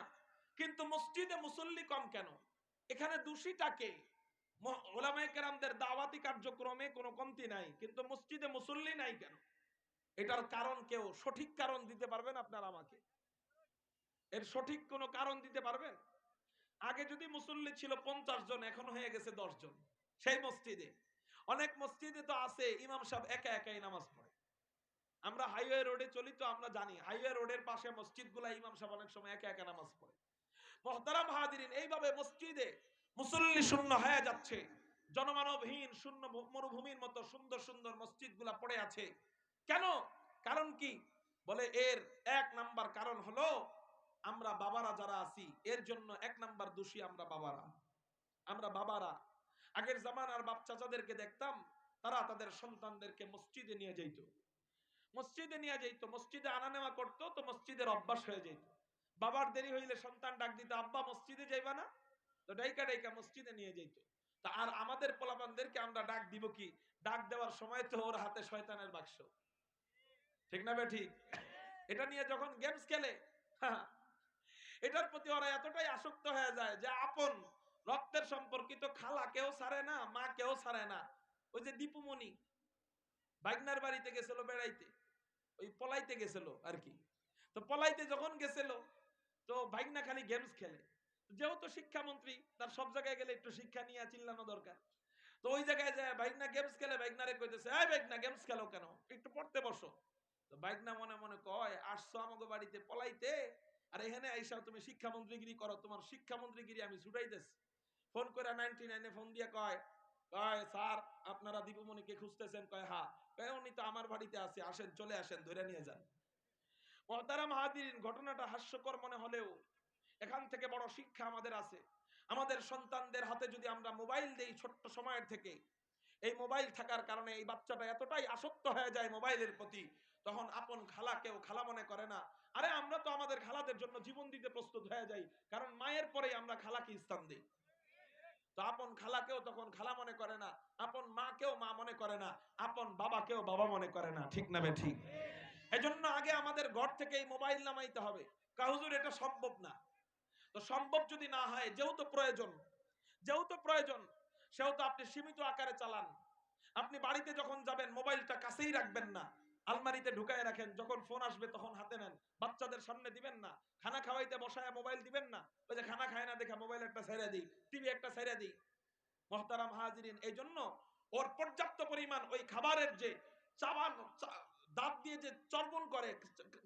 S1: কিন্তু মসজিদে মুসল্লি কম কেন? এখানে দোষীটা কে? উলামায়ে কেরামদের দাওয়াতি কার্যক্রমে কোনো কমতি নাই, কিন্তু মসজিদে মুসল্লি নাই কেন? এটার কারণ কেউ সঠিক কারণ দিতে পারবেন আপনারা আমাকে? এর সঠিক কোনো কারণ দিতে পারবেন? আগে যদি মুসল্লি ছিল 50 জন, এখন হয়ে গেছে 10 জন সেই মসজিদে। অনেক মসজিদে তো আছে ইমাম সাহেব একা একাই নামাজ পড়ে। আমরা হাইওয়ে রোডে চলি তো আমরা জানি হাইওয়ে রোডের পাশে মসজিদগুলা ইমাম সাহেব অনেক সময় একা একা নামাজ পড়ে। মুহতারাম হাজিরিন, এইভাবে মসজিদে মুসল্লি শূন্য হয়ে যাচ্ছে, জনমানবহীন শূন্য মরুভূমির মতো সুন্দর সুন্দর মসজিদগুলা পড়ে আছে। কেন? কারণ কি? বলে এর 1 নাম্বার কারণ হলো আমরা বাবারা যারা আছি এর জন্য 1 নাম্বার দোষী আমরা বাবারা। আগের জামানার বাপ চাচাদেরকে দেখতাম তারা তাদের সন্তানদেরকে মসজিদে নিয়ে যাইতো, মসজিদে আনা নেওয়া করতো, তো মসজিদের অভ্যাস হয়ে যেত। বাবার দেরি হইলে সন্তান ডাক দিত, আব্বা মসজিদে যাইবা না? তো ডাইকা ডাইকা মসজিদে নিয়ে যেত। তা আর আমাদের পোলাপানদেরকে আমরা ডাক দিব কি? ডাক দেওয়ার সময় তো ওর হাতে শয়তানের বাক্স, ঠিক না বে ঠিক? এটা নিয়ে যখন গেমস খেলে, এটার প্রতি ওরা এতটাই আসক্ত হয়ে যায় যে আপন রক্তের সম্পর্কিত খালা কেউ ছাড়ে না, মা কেউ ছাড়ে না। ওই যে দীপুমণি বাইগনার বাড়িতে গেছিল বেড়াইতে, ওই পলাইতে গেছিল আর কি। তো পলাইতে যখন গেছিল তো বাইগনা খালি গেমস খেলে, যেহেতু শিক্ষামন্ত্রী তার সব জায়গায় গেলে একটু শিক্ষা নিয়ে চিল্লানো দরকার। তো ওই জায়গায় যায় বাইগনা গেমস খেলে, বাইগনারে কইতেছে, এই বাইগনা গেমস খেলো কেন, একটু পড়তে বসো। তো বাইগনা মনে মনে কয়, আসছো আমাকে বাড়িতে পলাইতে, আর এখানে আইসা তুমি শিক্ষামন্ত্রীগিরি করো, তোমার শিক্ষামন্ত্রীগিরি আমি ছুটাইতেছি। ফোন করে 99 ফোন দিয়ে কয়, স্যার আপনারা দীপুমণিকে খুঁজতেছেন? কয় হ্যাঁ। কয় উনি তো আমার বাড়িতে আছে, আসেন চলে আসেন, ধরে নিয়ে যান। মুহতারাম হাজিরিন, ঘটনাটা হাস্যকর মনে হলেও এখান থেকে বড় শিক্ষা আমাদের আছে। আমাদের সন্তানদের হাতে যদি আমরা মোবাইল দেই ছোট্ট সময়ের থেকে, এই মোবাইল থাকার কারণে এই বাচ্চাটা এতটাই আসক্ত হয়ে যায় মোবাইলের প্রতি, তখন আপন খালাকেও খালা মনে করে না। আরে আমরা তো আমাদের খালাদের জন্য জীবন দিতে প্রস্তুত হয়ে যাই, কারণ মায়ের পরেই আমরা খালাকে স্থান দিই। তো আপন খালাকেও তখন খালা মনে করে না, আপন মাকেও মা মনে করে না, আপন বাবাকেও বাবা মনে করে না, ঠিক না বে ঠিক? এজন্য আগে আমাদের ঘর থেকে এই মোবাইল নামাইতে হবে। হুজুর এটা সম্ভব না। তো সম্ভব যদি না হয়, যেহেতু প্রয়োজন সেহেতু আপনি সীমিত আকারে চালান। আপনি বাড়িতে যখন যাবেন মোবাইলটা কাছেই রাখবেন না, আলমারিতে ঢুকায় রাখেন, যখন ফোন আসবে তখন হাতে নেন। বাচ্চাদের সামনে দিবেন না, খানা খাওয়াইতে বসায় মোবাইল দিবেন না, ওই যে খানা খায় না দেখা মোবাইল একটা ছেড়ে দিই, টিভি একটা ছেড়ে দিই। মুহতারাম হাজিরিন, এই জন্য ওর পর্যাপ্ত পরিমাণ ওই খাবারের যে চাবানো, দাঁত দিয়ে যে চর্বণ করে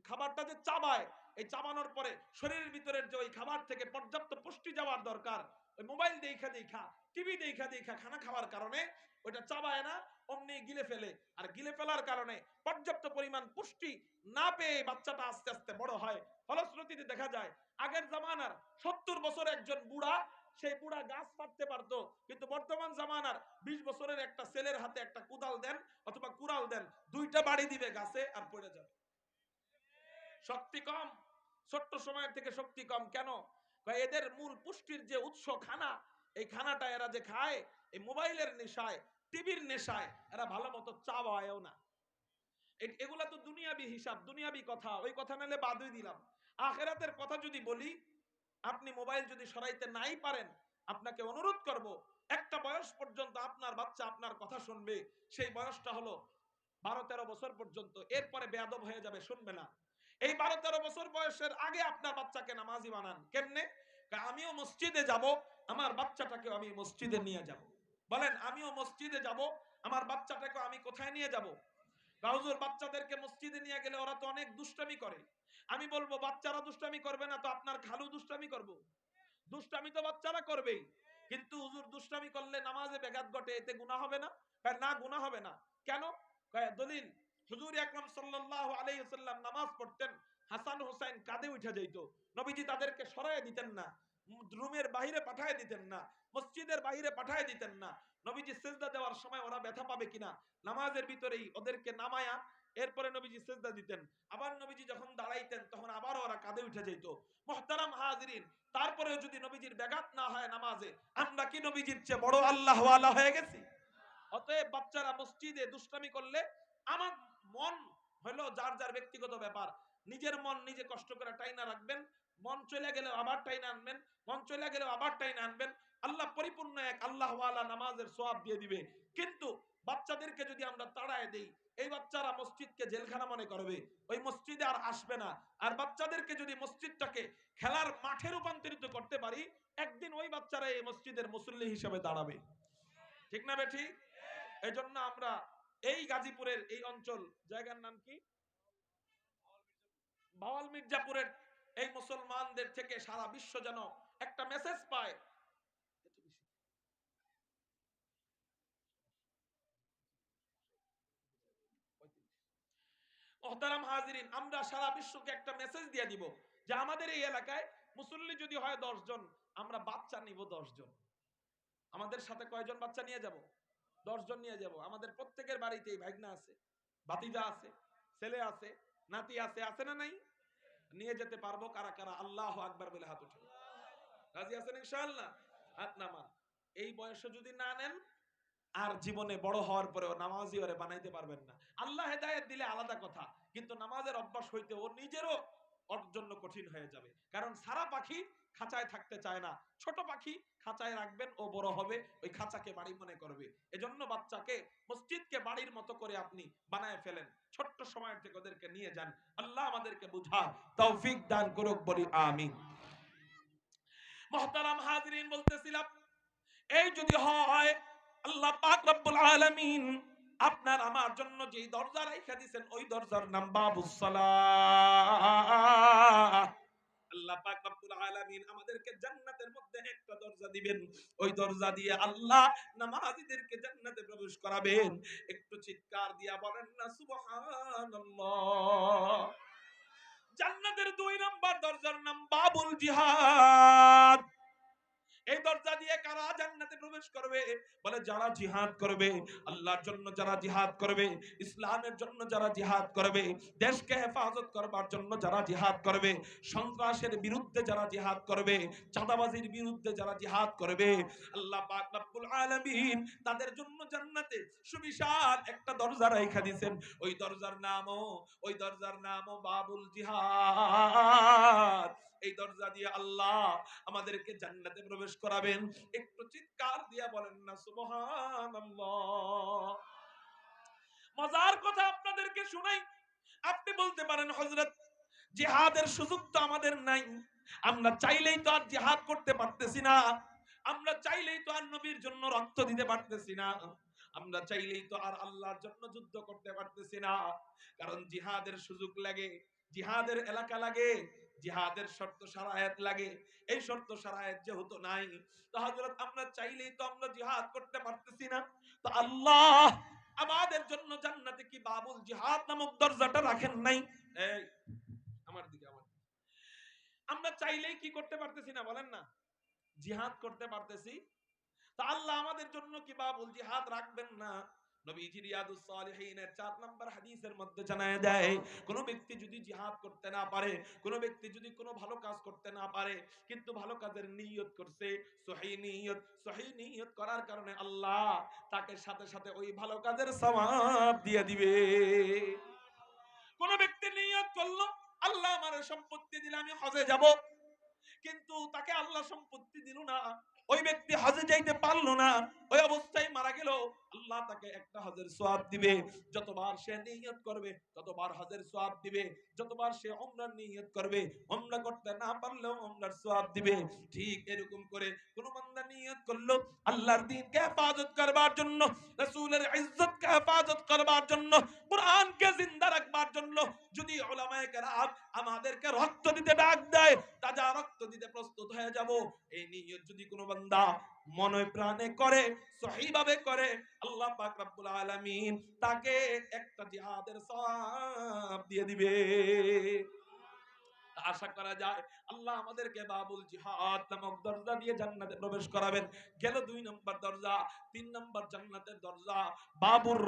S1: খাবারটা যে চাবায়, এই চাবানোর পরে শরীরের ভিতরের যে ওই খাবার থেকে পর্যাপ্ত পুষ্টি যাওয়ার দরকার, ওই মোবাইল দেখা টিভি দেখা খানা খাওয়ার কারণে ওইটা চাবায় না, অমনি গিলে ফেলে। আর গিলে ফেলার কারণে পর্যাপ্ত পরিমাণ পুষ্টি না পেয়ে বাচ্চাটা আস্তে আস্তে বড় হয়। ফলশ্রুতিতে দেখা যায় আগের জামানার 70 বছর একজন বুড়া, সেই বুড়া গাছ পাততে পারতো, কিন্তু বর্তমান জামানার 20 বছরের একটা ছেলের হাতে একটা কোদাল দেন অথবা কুড়াল দেন, দুইটা বাড়ি দিবে গাছে আর পড়ে যাবে। শক্তি কম, ছোট্ট সময়ের থেকে শক্তি কম। কেন? এদের মূল পুষ্টির যে উৎস খানা, এই খানাটা এরা যে খায় এই মোবাইলের নেশায়, টিভির নেশায়, এরা ভালো মতো চাওয়ায়ও না। এগুলা তো দুনিয়াবি হিসাব, দুনিয়াবি কথা, ওই কথা নালে বাদই দিলাম। আখিরাতের কথা যদি বলি, আপনি মোবাইল যদি সরাইতে নাই পারেন, আপনাকে অনুরোধ করব, একটা বয়স পর্যন্ত আপনার বাচ্চা আপনার কথা শুনবে। সেই বয়সটা হলো 12-13 বছর পর্যন্ত। এরপরে বেয়াদব হয়ে যাবে, শুনবে না। এই 12-13 বছর বয়সের আগে আপনার বাচ্চাকে নামাজি বানান। কেমনে? আমিও মসজিদে যাব, আমার বাচ্চাটাকেও আমি মসজিদে নিয়ে যাব। বলেন, আমিও মসজিদে যাব, আমার বাচ্চাটাকে আমি কোথায় নিয়ে যাব? হুজুর বাচ্চাদেরকে মসজিদে নিয়ে গেলে ওরা তো অনেক দুষ্টামি করে। আমি বলবো, বাচ্চারা দুষ্টামি করবে না তো আপনার খালু দুষ্টামি করবো? দুষ্টামি তো বাচ্চারা করবেই, কিন্তু হুজুর দুষ্টামি করলে নামাজে ব্যাঘাত ঘটে, এতে গুনাহ হবে না? না, গুনাহ হবে না। কেন? দলিল, হুজুর আকরাম সাল্লাল্লাহু আলাইহি ওয়াসাল্লাম নামাজ পড়তেন, হাসান হোসেন কাঁধে উঠে যেত, নবীজি তাদেরকে সরায় দিতেন না, রুমের বাইরে পাঠায় দিতেন না, মসজিদের বাইরে পাঠায় দিতেন না। নবীজি সিজদা দেওয়ার সময় ওরা ব্যথা পাবে কিনা নামাজের ভিতরেই ওদেরকে নামায়া এরপরে নবীজি সিজদা দিতেন। আবার নবীজি যখন দাঁড়াইতেন তখন আবার ওরা কাঁধে উঠে যেত। মুহতারাম হাজিরিন, তারপরেও যদি নবীজির ব্যাঘাত না হয় নামাজে, আমরা কি নবীজির চেয়ে বড় আল্লাহওয়ালা হয়ে গেছি? অতএব বাচ্চারা মসজিদে দুষ্টামি করলে, আমার মন হলো যার যার ব্যক্তিগত ব্যাপার, নিজের মন নিজে কষ্ট করে টাইনা রাখবেন, মন চলে গেলে আবার টাইনা আনবেন, মন চলে গেলে আবার টাইনা আনবেন। আল্লাহ পরিপূর্ণ এক আল্লাহওয়ালা নামাজের সওয়াব দিয়ে দিবে। কিন্তু বাচ্চাদেরকে যদি আমরা তাড়ায় দেই, এই বাচ্চারা মসজিদকে জেলখানা মনে করবে, ওই মসজিদে আর আসবে না। আর বাচ্চাদেরকে যদি মসজিদটাকে খেলার মাঠে রূপান্তরিত করতে পারি, একদিন ওই বাচ্চারা এই মসজিদের মুসল্লি হিসেবে দাঁড়াবে, ঠিক না বেঠি? এই জন্য আমরা এই গাজীপুরের এই অঞ্চল, জায়গার নাম কি, ভাওয়াল মির্জাপুরের এই মুসলমানদের থেকে সারা বিশ্ব যেন একটা মেসেজ পায়। মুহতারাম হাজিরিন, আমরা সারা বিশ্বকে একটা মেসেজ দিয়ে দিব যে আমাদের এই এলাকায় মুসল্লি যদি হয় 10 জন, আমরা বাচ্চা নিব 10 জন। আমাদের সাথে কয়জন বাচ্চা নিয়ে যাব? 10 জন নিয়ে যাব। আমাদের প্রত্যেকের বাড়িতেই ভাগনা আছে, ভাতিজা আছে, ছেলে আছে, নাতি আছে, আছে না নাই? নিয়ে যেতে পারবো কারা কারা? আল্লাহু আকবার বলে হাত উঠান। রাজি আছেন ইনশাআল্লাহ? হাত নামান। এই বয়সে যদি না নেন, আর জীবনে বড় হওয়ার পরেও নামাজি ওরে বানাইতে পারবেন না। আল্লাহ হেদায়েত দিলে আলাদা কথা, কিন্তু নামাজের অভ্যাস হইতে ওর নিজেরও ওর জন্য কঠিন হয়ে যাবে। কারণ সারা পাখি খাঁচায় থাকতে চায় না। ছোট পাখি খাঁচায় রাখবেন, ও বড় হবে ওই খাঁচাকে বাড়ি মনে করবে। এজন্য বাচ্চাকে মসজিদকে বাড়ির মতো করে আপনি বানায় ফেলেন। ছোট্ট সময় থেকে ওদেরকে নিয়ে যান। আল্লাহ আমাদেরকে বুঝা তৌফিক দান করুক, বলি আমিন। মুহতারাম হাজিরিন, বলতেছিলাম এই যদি হয়, আল্লাহ পাক রব্বুল আলামিন আপনার আমার জন্য যেই দরজা রাইখা দিবেন ওই দরজার নাম বাবুস সালাহ। আল্লাহ পাক রব্বুল আলামিন আমাদেরকে জান্নাতের মধ্যে একটা দরজা দিবেন, ওই দরজা দিয়ে আল্লাহ নামাজীদেরকে জান্নাতে প্রবেশ করাবেন। একটু চিৎকার দিয়া বলেন না সুবহানাল্লাহ। জান্নাতের 2 নাম্বার দরজার নাম বাবুল জিহাদ। এই দরজা দিয়ে কারা জান্নাতে প্রবেশ করবে? বলে যারা জিহাদ করবে, আল্লাহর জন্য যারা জিহাদ করবে, ইসলামের জন্য যারা জিহাদ করবে, দেশকে হেফাজত করবার জন্য যারা জিহাদ করবে, সন্ত্রাসের বিরুদ্ধে যারা জিহাদ করবে, চাঁদাবাজির বিরুদ্ধে যারা জিহাদ করবে, আল্লাহ পাক রব্বুল আলামিন তাদের জন্য জান্নাতে সুবিশাল একটা দরজা রাইখা দিয়েছেন। ওই দরজার নামও বাবুল জিহাদ। এই দরজা দিয়ে আল্লাহ আমাদেরকে জান্নাতে প্রবেশ করাবেন। একটু চিৎকার দিয়া বলেন না সুবহানাল্লাহ। মজার কথা আপনাদেরকে শুনাই। আপনি বলতে পারেন হযরত জিহাদের সুযোগ তো আমাদের নাই, আমরা চাইলেই তো আর জিহাদ করতে পারতেছি না, আমরা চাইলেই তো আর নবীর জন্য রক্ত দিতে পারতেছি না, আমরা চাইলেই তো আর আল্লাহর জন্য যুদ্ধ করতে পারতেছি না। কারণ জিহাদের সুযোগ লাগে, জিহাদের এলাকা লাগে, জিহাদের শর্ত শারায়াত লাগে। এই শর্ত শারায়াত যেহেতু নাই, তো হযরত আমরা চাইলেই তো আমরা জিহাদ করতে পারতেছি না। তো আল্লাহ আমাদের জন্য জান্নাতে কি বাবুল জিহাদ নামক দরজাটা রাখেন নাই? এই আমার দিকে, আমরা চাইলেই কি করতে পারতেছি না? বলেন না, জিহাদ করতে পারতেছি। তা আল্লাহ আমাদের জন্য কি বাবুল জিহাদ রাখবেন না? নবীজি রিয়াদুস সালিহিনের 4 নম্বর হাদিসের মধ্যে জানায় দেয়, কোন ব্যক্তি যদি জিহাদ করতে না পারে, কোন ব্যক্তি যদি কোনো ভালো কাজ করতে না পারে, কিন্তু ভালো কাজের নিয়ত করছে, সহিহ নিয়ত করার কারণে আল্লাহ তাকে সাথে সাথে ওই ভালো কাজের সওয়াব দিয়ে দিবে। কোন ব্যক্তি নিয়ত করলো আল্লাহ আমার সম্পত্তি দিলে আমি হজে যাব, কিন্তু তাকে আল্লাহ সম্পত্তি দিল না, ওই ব্যক্তি হজে যাইতে পারলো না, ওই অবস্থায় মারা গেল, আল্লাহ তাকে একটা হজের সওয়াব দিবে। যতবার সে নিয়ত করবে ততবার হজের সওয়াব দিবে। যতবার সে উমরার নিয়ত করবে, উমরা করতে না পারলেও উমরার সওয়াব দিবে। ঠিক এরকম করে কোন বান্দা নিয়ত করলো আল্লাহর দ্বীনকে হেফাজত করবার জন্য, রাসূলের ইজ্জতকে হেফাজত করবার জন্য, কোরআনকে জিন্দা রাখবার জন্য, যদি উলামায়ে কেরাম আমাদেরকে রক্ত দিতে ডাক দেয়, তাজা রক্ত দিতে প্রস্তুত হয়ে যাব। এই নিয়ত যদি কোনো বান্দা মনে প্রাণে করে, সহিভাবে করে, আল্লাহ পাক রব্বুল আলামিন তাকে একটা জিহাদের সওয়াব দিয়ে দিবে। আশা করা যায় আল্লাহ আমাদেরকে বাবুল জিহাদ নামক দরজা দিয়ে জান্নাতে প্রবেশ করাবেন। গেল 2 নম্বর দরজা। 3 নম্বর জান্নাতের দরজা বাবুর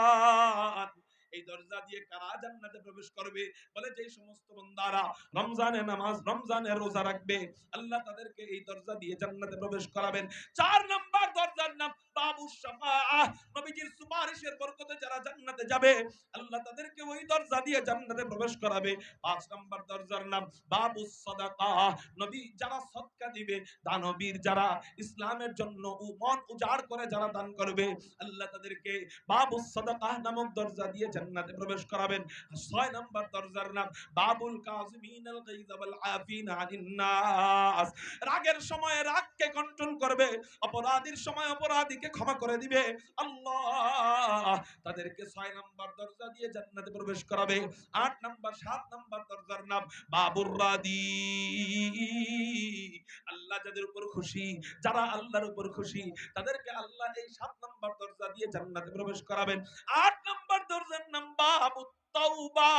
S1: রায়্যান। এই দরজা দিয়ে কারা জান্নাতে প্রবেশ করবে? বলে যেই সমস্ত বান্দারা রমজানে নামাজ, রমজানে রোজা রাখবে, আল্লাহ তাদেরকে এই দরজা দিয়ে জান্নাতে প্রবেশ করাবেন। 4 নম্বর দরজার নাম বাবুস শাফাআহ। নবীজির সুপারিশের বরকতে যারা জান্নাতে যাবে, আল্লাহ তাদেরকে ওই দরজা দিয়ে জান্নাতে প্রবেশ করাবে। 5 নম্বর দরজার নাম বাবুস সাদাকাহ। নবী যারা সদকা দিবে, দানবীর যারা ইসলামের জন্য মন উজাড় করে যারা দান করবে, আল্লাহ তাদেরকে বাবুস সাদাকাহ নামক দরজা দিয়ে জান্নাতে প্রবেশ করাবেন। 6 নম্বর দরজার নাম বাবুল কাযিমিনাল গায়যা ওয়াল আফিনা আনিন নাস। রাগের সময় রাগকে কন্ট্রোল করবে, অপরাধীর সময় অপরাধীকে ক্ষমা করে দিবে। আল্লাহ তাদেরকে 6 নম্বর দরজা দিয়ে জান্নাতে প্রবেশ করাবে। 8 নম্বর 7 নম্বর দরজার নাম বাবুর রাদি। আল্লাহ যাদের উপর খুশি, যারা আল্লাহর উপর খুশি, তাদেরকে আল্লাহ এই 7 নম্বর দরজা দিয়ে জান্নাতে প্রবেশ করাবেন। 8 নম্বর দরজার নাম বাবুত তাওবা।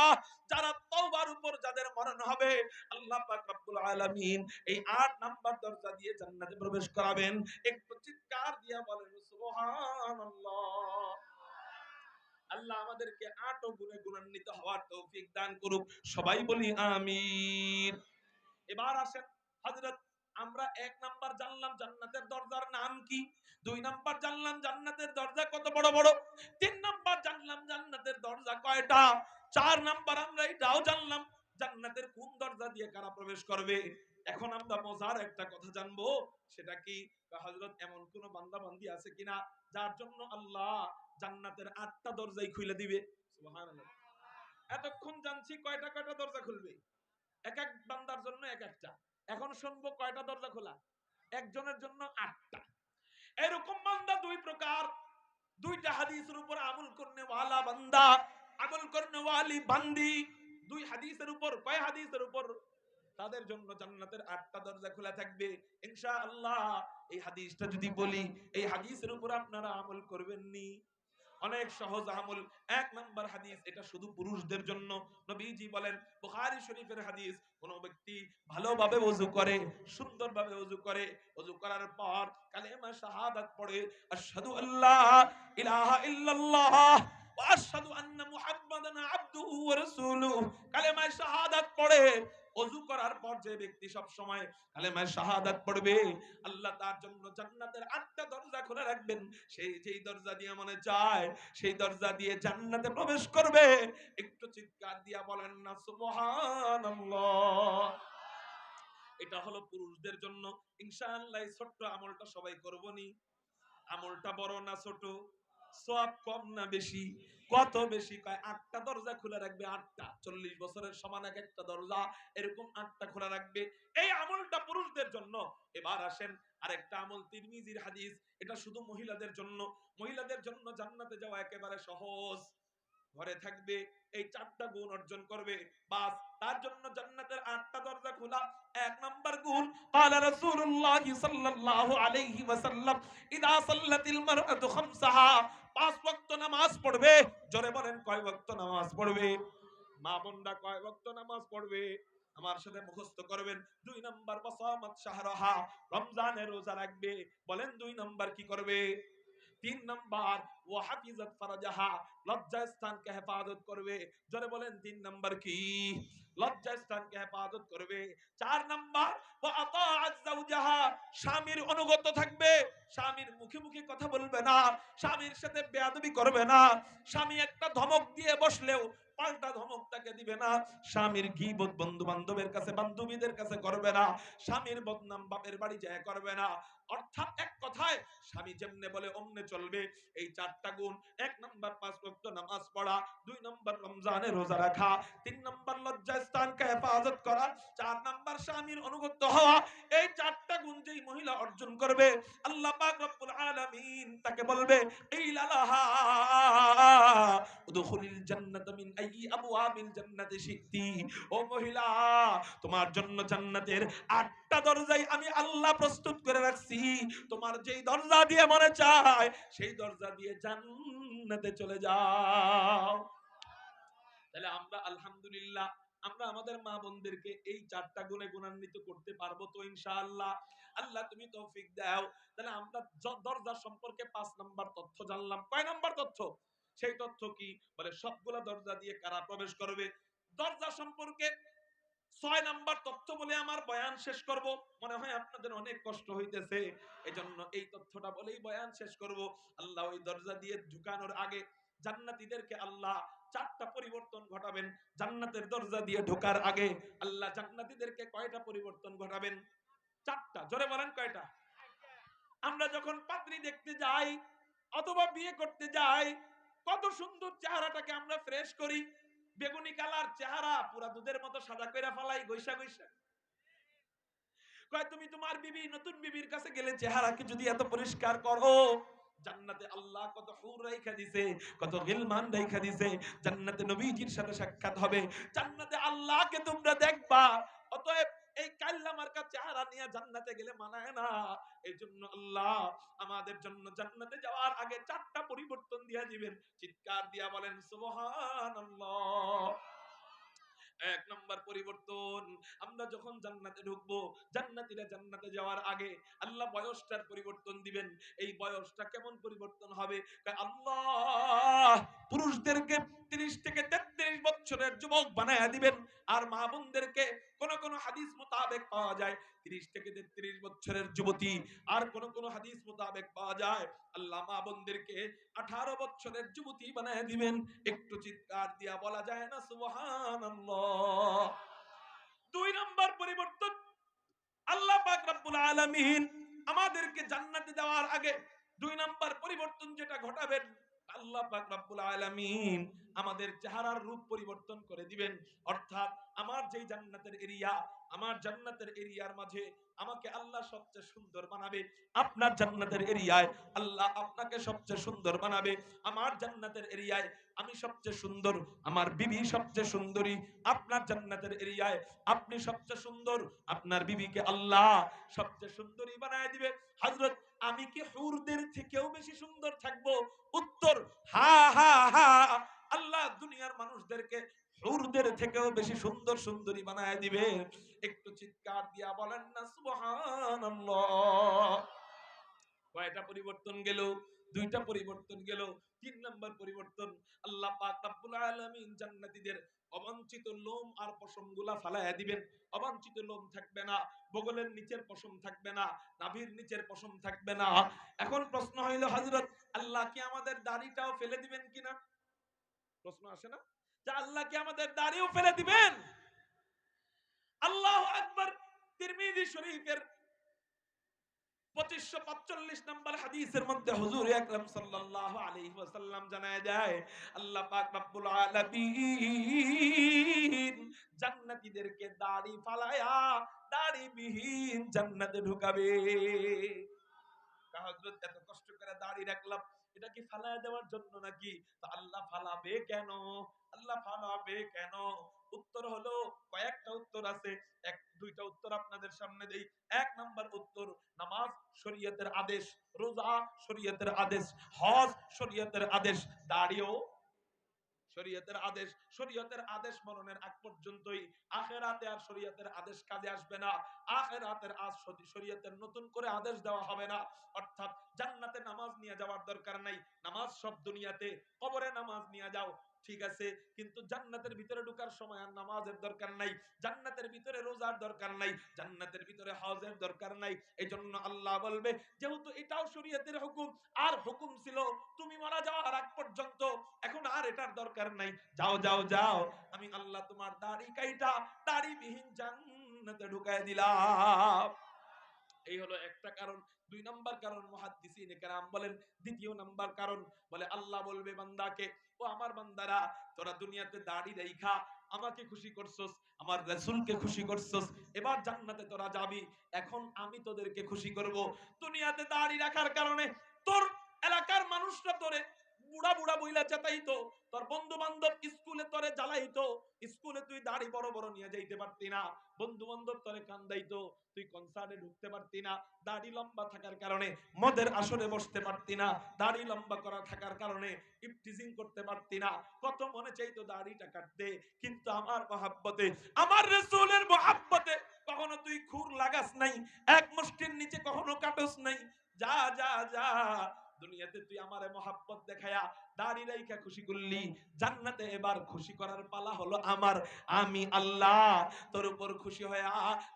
S1: যারা তওবার উপর যাদের মরণ হবে আল্লাহ পাক রব্বুল আলামিন এই 8 নাম্বার দরজা দিয়ে জান্নাতে প্রবেশ করাবেন। একটু চিৎকার দিয়ে বলেন সুবহানাল্লাহ। আল্লাহ আমাদেরকে 8 গুণে গুণান্বিত হওয়ার তৌফিক দান করুক, সবাই বলি আমিন। এবার আসেন হযরত, আমরা 1 নাম্বার জানলাম জান্নাতের দরজার নাম কি, 2 নাম্বার জানলাম জান্নাতের দরজা কত বড় বড়, 3 নাম্বার জানলাম জান্নাতের দরজা কয়টা, 4 নাম্বার আমরা এটাও জানলাম জান্নাতের কোন দরজা দিয়ে কারা প্রবেশ করবে। এখন আমরা মজার একটা কথা জানবো, সেটা কি হযরত এমন কোন বান্দা বান্দি আছে কিনা যার জন্য আল্লাহ জান্নাতের 8টা দরজাই খুলে দিবে? সুবহানাল্লাহ। এতক্ষণ জানছি কয়টা কয়টা দরজা খুলবে, এক এক বান্দার জন্য এক একটা। এখন শুনবো কয়টা দরজা খোলা, একজনের জন্য 8টা। এরকম বান্দা দুই প্রকার, দুইটা হাদিসের উপর আমল করনে ওয়ালা বান্দা, আমল করনে ওয়ালি বান্দি। দুই হাদিসের উপর, কয় হাদিসের উপর? তাদের জন্য জান্নাতের 8টা দরজা খোলা থাকবে ইনশাআল্লাহ। এই হাদিসটা যদি বলি, এই হাদিসের উপর আপনারা আমল করবেন নি? অনেক সহজ আমল। 1 নাম্বার হাদিস, এটা শুধু পুরুষদের জন্য। নবীজি বলেন, বুখারী শরীফের হাদিস, কোন ব্যক্তি ভালোভাবে ওযু করে, সুন্দরভাবে ওযু করে, ওযু করার পর কালেমা শাহাদাত পড়ে, আশহাদু আল্লা ইলাহা ইল্লাল্লাহ ওয়া আশহাদু আন্না মুহাম্মাদান আবদুহু ওয়া রাসূলুহু, কালেমা শাহাদাত পড়ে, ওযু করার পর যে ব্যক্তি সব সময় কালেমা শাহাদাত পড়বে, আল্লাহ তার জন্য জান্নাতের 8টা দরজা খোলা রাখবেন। সেই যেই দরজা দিয়ে মনে চায় সেই দরজা দিয়ে জান্নাতে প্রবেশ করবে। একটু চিৎকার দিয়া বলেন না সুবহানাল্লাহ। এটা হলো পুরুষদের জন্য। ইনশাআল্লাহ এই ছোট্ট আমলটা সবাই করব নি? আমলটা বড় না ছোট? সওয়াব কম না বেশি? কত বেশি? কয় 8টা দরজা খোলা রাখবে, 8টা। 40 বছরের সমান এক একটা দরজা, এরকম 8টা খোলা রাখবে। এই আমলটা পুরুষদের জন্য। এবার আসেন আরেকটা আমল, তিরমিজির হাদিস, এটা শুধু মহিলাদের জন্য। মহিলাদের জন্য জান্নাতে যাওয়া একেবারে সহজ। ঘরে থাকবে, এই 4টা গুণ অর্জন করবে, বাস তার জন্য জান্নাতের 8টা দরজা খোলা। 1 নাম্বার গুণ, قال رسول الله صلى الله عليه وسلم اذا صلت المرأة خمسها, 5 ওয়াক্ত নামাজ পড়বে। জোরে বলেন কয় ওয়াক্ত নামাজ পড়বে? মা বোনরা কয় ওয়াক্ত নামাজ পড়বে? আমার সাথে মুখস্থ করবেন। 2 নাম্বার, ওয়াসামাত শাহরাহা, রমজানের রোজা রাখবে। বলেন 2 নাম্বার কি করবে? 3 নাম্বার, ওয়া হাফিজাত ফারাজাহা, লজ্জা স্থানকে হেফাজত করবে। জোরে বলেন 3 নাম্বার কি? লজ্জা স্থানকে হেফাজত করবে। 4 নাম্বার, ওয়া আতাআত যাওজাহা, স্বামীর অনুগত থাকবে। স্বামীর মুখে মুখে কথা বলবে না, স্বামীর সাথে বেয়াদবি করবে না। স্বামী একটা ধমক দিয়ে বসলেও পাল্টা ধমক তাকে দিবে না। স্বামীর গীবত বন্ধু বান্ধবের কাছে, বান্ধবীদের কাছে করবে না। স্বামীর বদনাম বাপের বাড়ি যায় করবে না। অর্থাৎ এক কথায় স্বামী যেমনে বলে অমনে চলবে। এই 4টা গুণ। 1 নাম্বার 5 ওয়াক্ত নামাজ পড়া, 2 নাম্বার রমজানে রোজা রাখা, 3 নাম্বার লজ্জা স্থানকে হেফাজত করা, 4 নাম্বার স্বামীর অনুগত হওয়া। এই 4টা গুণ যেই মহিলা অর্জন করবে, আল্লাহ পাক রব্বুল আলামিন তাকে বলবে, ইলালাহা উদখুলিল জান্নাতা মিন আইয়ি আবওয়াবিল জান্নাতি শিকতি। ও মহিলা, তোমার জন্য জান্নাতের 8টা দরজাই আমি আল্লাহ প্রস্তুত করে রাখছি। তোমার যেই দরজা দিয়ে মনে চায় সেই দরজা দিয়ে জান্নাতে চলে যাও। তাহলে আমরা আলহামদুলিল্লাহ, আমরা আমাদের মা বোনদেরকে এই 4টা গুণে গুণান্বিত করতে পারবো তো ইনশাআল্লাহ? আল্লাহ তুমি তৌফিক দাও। তাহলে আমরা দরজা সম্পর্কে 5 নাম্বার তথ্য জানলাম। কয় নাম্বার তথ্য? সেই তথ্য কি? বলে সবগুলা দরজা দিয়ে কারা প্রবেশ করবে। দরজা সম্পর্কে 6 নাম্বার তথ্য বলে আমার বয়ান শেষ করব। মনে হয় আপনাদের অনেক কষ্ট হইতেছে, এজন্য এই তথ্যটা বলেই বয়ান শেষ করব। আল্লাহ ওই দরজা দিয়ে ঢুকানোর আগে জান্নাতীদেরকে আল্লাহ 4টা পরিবর্তন ঘটাবেন। জান্নাতের দরজা দিয়ে ঢোকার আগে আল্লাহ জান্নাতীদেরকে কয়টা পরিবর্তন ঘটাবেন? 4টা। জোরে বলেন কয়টা? আমরা যখন পাত্রী দেখতে যাই অথবা বিয়ে করতে যাই, কত সুন্দর চেহারাটাকে আমরা ফ্রেশ করি। বেগুনি কালার চেহারা পুরা দুধের মতো সাদা কইরা ফেলাই গৈসা গৈসা। কয় তুমি তোমার বিবি, নতুন বিবির কাছে গেলে চেহারাকে যদি এত পরিষ্কার করো, জান্নাতে আল্লাহ কত হুর রাইখা দিছে, কত গিলমান রাইখা দিছে। জান্নাতে নবীজির সাথে সাক্ষাৎ হবে, জান্নাতে আল্লাহকে তোমরা দেখবা। অতএব এই কাল্লা মার্কা চেহারা নিয়ে জান্নাতে গেলে মানায় না। এই জন্য আল্লাহ আমাদের জন্য জান্নাতে যাওয়ার আগে 4টা পরিবর্তন দিয়ে দিবেন। চিৎকার দিয়া বলেন সুবহানাল্লাহ। 1 নাম্বার পরিবর্তন, আমরা যখন জান্নাতে ঢুকবো, জান্নাতীরা জান্নাতে যাওয়ার আগে আল্লাহ বয়সটার পরিবর্তন দিবেন। এই বয়সটা কেমন পরিবর্তন হবে? আল্লাহ পুরুষদেরকে 30 থেকে 33 বছরের যুবক বানায়া দিবেন, আর মা বোনদেরকে কোন কোন হাদিস মোতাবেক পাওয়া যায় 30 থেকে 33 বছরের যুবতী, আর কোন কোন হাদিস মোতাবেক পাওয়া যায় আল্লাহ মা বোনদেরকে 18 বছরের যুবতী বানায়া দিবেন। একটু চিৎকার দিয়া বলা যায় না সুবহানাল্লাহ। 2 নাম্বার পরিবর্তন, আল্লাহ পাক রব্বুল আলামিন আমাদেরকে জান্নাতে দেওয়ার আগে 2 নাম্বার পরিবর্তন যেটা ঘটাবেন, আল্লাহ পাক রব্বুল আলামিন আমাদের চেহারার রূপ পরিবর্তন করে দিবেন। অর্থাৎ আমার যেই জান্নাতের এরিয়া, আমার জান্নাতের এরিয়ার মাঝে আমাকে আল্লাহ সবচেয়ে সুন্দর বানাবে। আপনার জান্নাতের এরিয়ায় আল্লাহ আপনাকে সবচেয়ে সুন্দর বানাবে। আমার জান্নাতের এরিয়ায় আমি সবচেয়ে সুন্দর, আমার বিবি সবচেয়ে সুন্দরী। আপনার জান্নাতের এরিয়ায় আপনি সবচেয়ে সুন্দর, আপনার বিবিকে আল্লাহ সবচেয়ে সুন্দরী বানায় দিবে। হযরত আমি কি হুরদের থেকেও বেশি সুন্দর থাকবো? উত্তর হা হা হা। আল্লাহ দুনিয়ার মানুষদেরকে হুরদের থেকেও বেশি সুন্দর সুন্দরী বানায় দিবে। একটু চিৎকার দিয়া বলেন না সুবহানাল্লাহ। কয়টা পরিবর্তন গেল? 2টা পরিবর্তন গেল। 3 নাম্বার পরিবর্তন, আল্লাহ পাক রব্বুল আলামিন জান্নাতীদের অবাঞ্ছিত লোম আর পশমগুলা ফালায়া দিবেন। অবাঞ্ছিত লোম থাকবে না, বগলের নিচের পশম থাকবে না, নাভির নিচের পশম থাকবে না। এখন প্রশ্ন হইল, হযরত আল্লাহ কি আমাদের দাড়িটাও ফেলে দিবেন কিনা? প্রশ্ন আসে না যে আল্লাহ কি আমাদের দাড়িও ফেলে দিবেন? আল্লাহু আকবার। তিরমিজি শরীফের 2545 নম্বর হাদিসের মধ্যে হুজুর আকরাম সাল্লাল্লাহু আলাইহি ওয়াসাল্লাম জানায় যায়, আল্লাহ পাক রব্বুল আলামিন জান্নাতীদেরকে দাড়ি ফালায়া দাড়িবিহীন জান্নাতে ঢুকাবে। হযরত এত কষ্ট করে দাড়ি রাখলাম, এটা কি ফালায়া দেওয়ার জন্য নাকি? তো আল্লাহ ফালাবে কেন? আল্লাহ ফালাবে কেন? উত্তর হলো, কয়েকটা উত্তর আছে। 2টা উত্তর আপনাদের সামনে দেই। 1 নাম্বার উত্তর, নামাজ শরীয়তের আদেশ, রোজা শরীয়তের আদেশ, হজ শরীয়তের আদেশ, দাড়িও শরীয়তের আদেশ। শরীয়তের আদেশ মরণের আগ পর্যন্তই। আখিরাতে আর শরীয়তের আদেশ কাজে আসবে না। আখিরাতের আজ শরীয়তের নতুন করে আদেশ দেওয়া হবে না। অর্থাৎ জান্নাতে নামাজ নিয়ে যাওয়ার দরকার নাই। নামাজ সব দুনিয়াতে, কবরে নামাজ নিয়ে যাও ঠিক আছে, কিন্তু জান্নাতের ভিতরে ঢোকার সময় আর নামাজের দরকার নাই, জান্নাতের ভিতরে রোজার দরকার নাই, জান্নাতের ভিতরে হজের দরকার নাই। এজন্য আল্লাহ বলবে, যেহেতু এটাও শরীয়তের হুকুম, আর হুকুম ছিল তুমি মারা যাওয়ার আগ পর্যন্ত, এখন আর এটার দরকার নাই, যাও যাও যাও, আমি আল্লাহ তোমার দাড়ি কাইটা দাড়িবিহীন জান্নাতে ঢুকায় দিলাম। এই হলো একটা কারণ। 2 নাম্বার কারণ মুহাদ্দিসিনে কেরাম বলেন, দ্বিতীয় নাম্বার কারণ বলে আল্লাহ বলবে বান্দাকে, ও আমার বান্দারা, তোরা দুনিয়াতে দাড়ি রাইখা আমাকে খুশি করছস, আমার রাসূলকে খুশি করছস, এবার জান্নাতে তোরা যাবি, এখন আমি তোদেরকে খুশি করব। দুনিয়াতে দাড়ি রাখার কারণে তোর এলাকার মানুষরা তোরে বুড়া বুড়া বইলা চেতাইতো, তোর বন্ধু বান্ধব স্কুলে তোরে জ্বালাইতো, স্কুলে তুই দাড়ি বড় বড় নিয়ে যাইতে পারতি না, বন্ধু বান্ধব তোরে কান্দাইতো, তুই কনসার্টে ঢুকতে পারতি না, দাড়ি লম্বা থাকার কারণে মদের আসরে বসতে পারতি না, দাড়ি লম্বা করা থাকার কারণে ইফটিজিং করতে পারতি না, কত মনে চাইতো দাড়িটা কাটতে, কিন্তু আমার মহাব্বতে, আমার রাসূলের মহাব্বতে কখনো তুই খুর লাগাস নাই, এক মুষ্টির নিচে কখনো কাটস নাই। যা যা যা, দুনিয়াতে তুই আমারে মহাব্বত দেখায়া দাড়ি রাইখা খুশি করলি, জান্নাতে এবার খুশি করার পালা হলো আমার। আমি আল্লাহ তোর উপর খুশি হয়া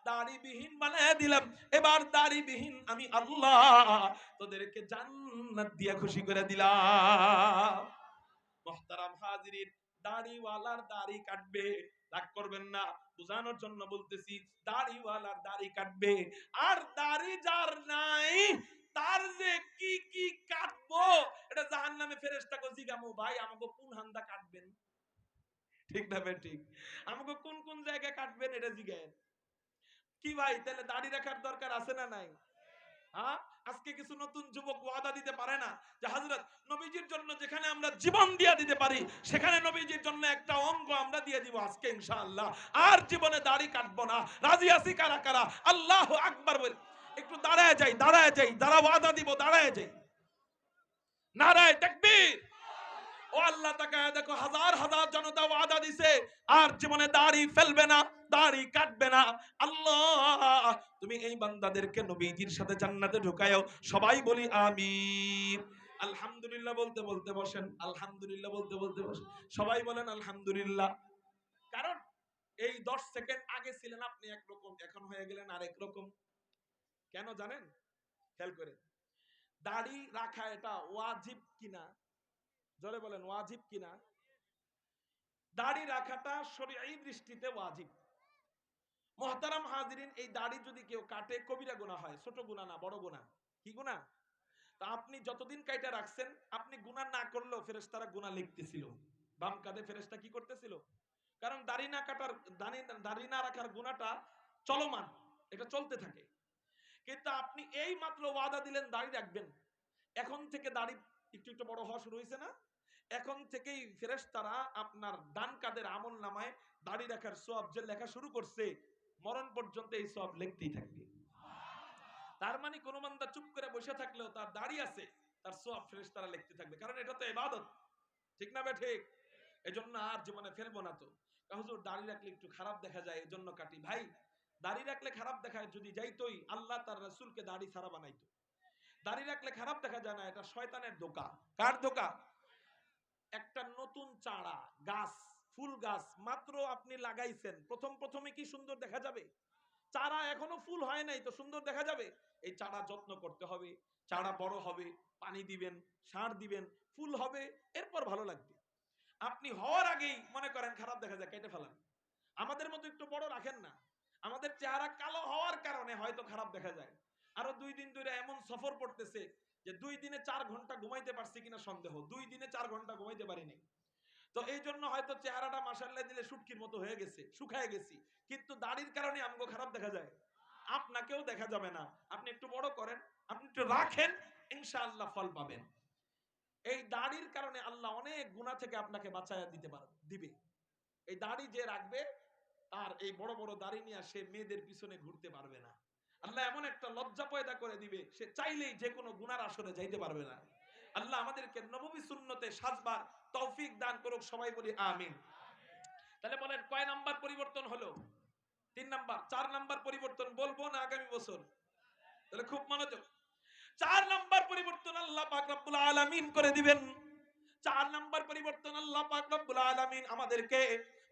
S1: দাড়িবিহীন বানায় দিলাম, এবার দাড়িবিহীন আমি আল্লাহ তোদেরকে জান্নাত দিয়া খুশি করে দিলাম। মুহতারাম হাজিরিন, দাড়িওয়ালার দাড়ি কাটবে, রাগ করবেন না, বুঝানোর জন্য বলতেছি, দাড়িওয়ালার দাড়ি কাটবে, আর দাড়ি যার নাই তার যে কি কি কাটবো, এটা জাহান্নামে ফেরেশতাকে জিজ্ঞামু, ভাই আমাকে কোন হান্দা কাটবেন? ঠিক না ঠিক? আমাকে কোন কোন জায়গায় কাটবেন এটা জিজ্ঞেন। কি ভাই, তাহলে দাড়ি রাখার দরকার আছে না নাই? হ্যাঁ, আজকে কিছু নতুন যুবক ওয়াদা দিতে পারে না যে হযরত নবীজির জন্য যেখানে আমরা জীবন দিয়ে দিতে পারি, সেখানে নবীজির জন্য একটা অঙ্গ আমরা দিয়ে দিব আজকে ইনশাআল্লাহ। আর জীবনে দাড়ি কাটবো না। রাজি আছি কারা কারা? আল্লাহু আকবার বল। একটু দাঁড়ায় যাই, দাঁড়ায় যাই, যারা ওয়াদা দিব দাঁড়ায় যাই। নারায়ে তাকবীর। ও আল্লাহ, তাকায় দেখো, হাজার হাজার জনতা ওয়াদা দিছে আর জীবনে দাড়ি ফেলবে না, দাড়ি কাটবে না। আল্লাহ, তুমি এই বান্দাদেরকে নবীজির সাথে জান্নাতে ঢুকায়ও। সবাই বলি আমিন। আলহামদুলিল্লাহ বলতে বলতে বসেন, আলহামদুলিল্লাহ বলতে বলতে বসেন। সবাই বলেন আলহামদুলিল্লাহ। কারণ এই 10 সেকেন্ড আগে ছিলেন আপনি একরকম, এখন হয়ে গেলেন আরেক রকম। কেন জানেন? খেয়াল করে, দাড়ি রাখা এটা ওয়াজিব কিনা? জোরে বলেন, ওয়াজিব কিনা? দাড়ি রাখাটা শরীয়ী দৃষ্টিতে ওয়াজিব। মুহতারাম হাজিরিন, এই দাড়ি যদি কেউ কাটে কবিরা গুনাহ হয়, ছোট গুনাহ না, বড় গুনাহ। কি গুনাহ? তা আপনি যতদিন কাইটা রাখছেন, আপনি গুনাহ না করলেও ফেরেশতারা গুনাহ লিখতেছিল। বাম কাঁধে ফেরেশতা কি করতেছিল? কারণ দাড়ি না কাটার, দাড়ি না রাখার গুনাহটা চলমান, এটা চলতে থাকে। কিন্তু আপনি এই মাত্র ওয়াদা দিলেন দাড়ি রাখবেন, এখন থেকে দাড়ি একটু একটু বড় হওয়া শুরু হয়েছে না? এখন থেকেই ফেরেশতারা আপনার ডান কাঁধের আমল নামায় দাড়ি রাখার সওয়াব যে লেখা শুরু করছে, মরণ পর্যন্ত এই সওয়াব লিখতেই থাকবে। তার মানে কোন বান্দা চুপ করে বসে থাকলেও তার দাড়ি আছে, তার সওয়াব ফেরেশতারা লিখতে থাকবে, কারণ এটা তো ইবাদত। ঠিক না বে ঠিক? এজন্য আর জীবনে ফেলবো না তো। হুজুর দাড়ি রাখলে একটু খারাপ দেখা যায়, এজন্য কাটি। ভাই, দাড়ি রাখলে খারাপ দেখায় যদি যাইতোই, আল্লাহ তার রাসূলকে দাড়ি ছাড়া বানাইতো। দাড়ি রাখলে খারাপ দেখা যায় না, এটা শয়তানের ধোঁকা। কার ধোঁকা? একটা নতুন চারা গাছ, ফুল গাছ মাত্র আপনি লাগাইছেন, প্রথমে কি সুন্দর দেখা যাবে? চারা এখনো ফুল হয় নাই তো সুন্দর দেখা যাবে? এই চারা যত্ন করতে হবে, চারা বড় হবে, পানি দিবেন, সার দিবেন, ফুল হবে, এরপর ভালো লাগবে। আপনি হওয়ার আগেই মনে করেন খারাপ দেখা যায়, কেটে ফেলান। আমাদের মতো একটু বড় রাখেন না। আমাদের চেহারা কালো হওয়ার কারণে হয়তো খারাপ দেখা যায়। আরো 2 দিন ধরে এমন সফর পড়তেছে যে 2 দিনে 4 ঘন্টা ঘুমাইতে পারছি কিনা সন্দেহ। 2 দিনে 4 ঘন্টা ঘুমাইতে পারিনি। তো এই জন্য হয়তো চেহারাটা মাশাআল্লাহ দিলে শুটকির মতো হয়ে গেছে, শুকায় গেছি। কিন্তু দাড়ির কারণে আমগো খারাপ দেখা যায়। আপনাকেও দেখা যাবে না। আপনি একটু বড় করেন, আপনি একটু রাখেন, ইনশাআল্লাহ ফল পাবেন। এই দাড়ির কারণে আল্লাহ অনেক গুনাহ থেকে আপনাকে বাঁচায়া দিবে। এই দাড়ি যে রাখবে, তার এই বড় বড় দাড়ি নিয়ে সে মেয়েদের পিছনে ঘুরতে পারবে না। আল্লাহ এমন একটা লজ্জা পয়দা করে দিবে, সে চাইলেই যে কোনো গুনার আসরে যাইতে পারবে না। আল্লাহ আমাদেরকে নববী সুন্নতে সাজবার তৌফিক দান করুক। সবাই বলি আমিন। তাহলে বলেন কয় নাম্বার পরিবর্তন হলো? 3 নাম্বার। 4 নাম্বার পরিবর্তন বলবো না আগামী বছর? তাহলে খুব মনোযোগ। 4 নাম্বার পরিবর্তন আল্লাহ পাক রব্বুল আলামিন করে দিবেন। 4 নাম্বার পরিবর্তন আল্লাহ পাক রব্বুল আলামিন আমাদেরকে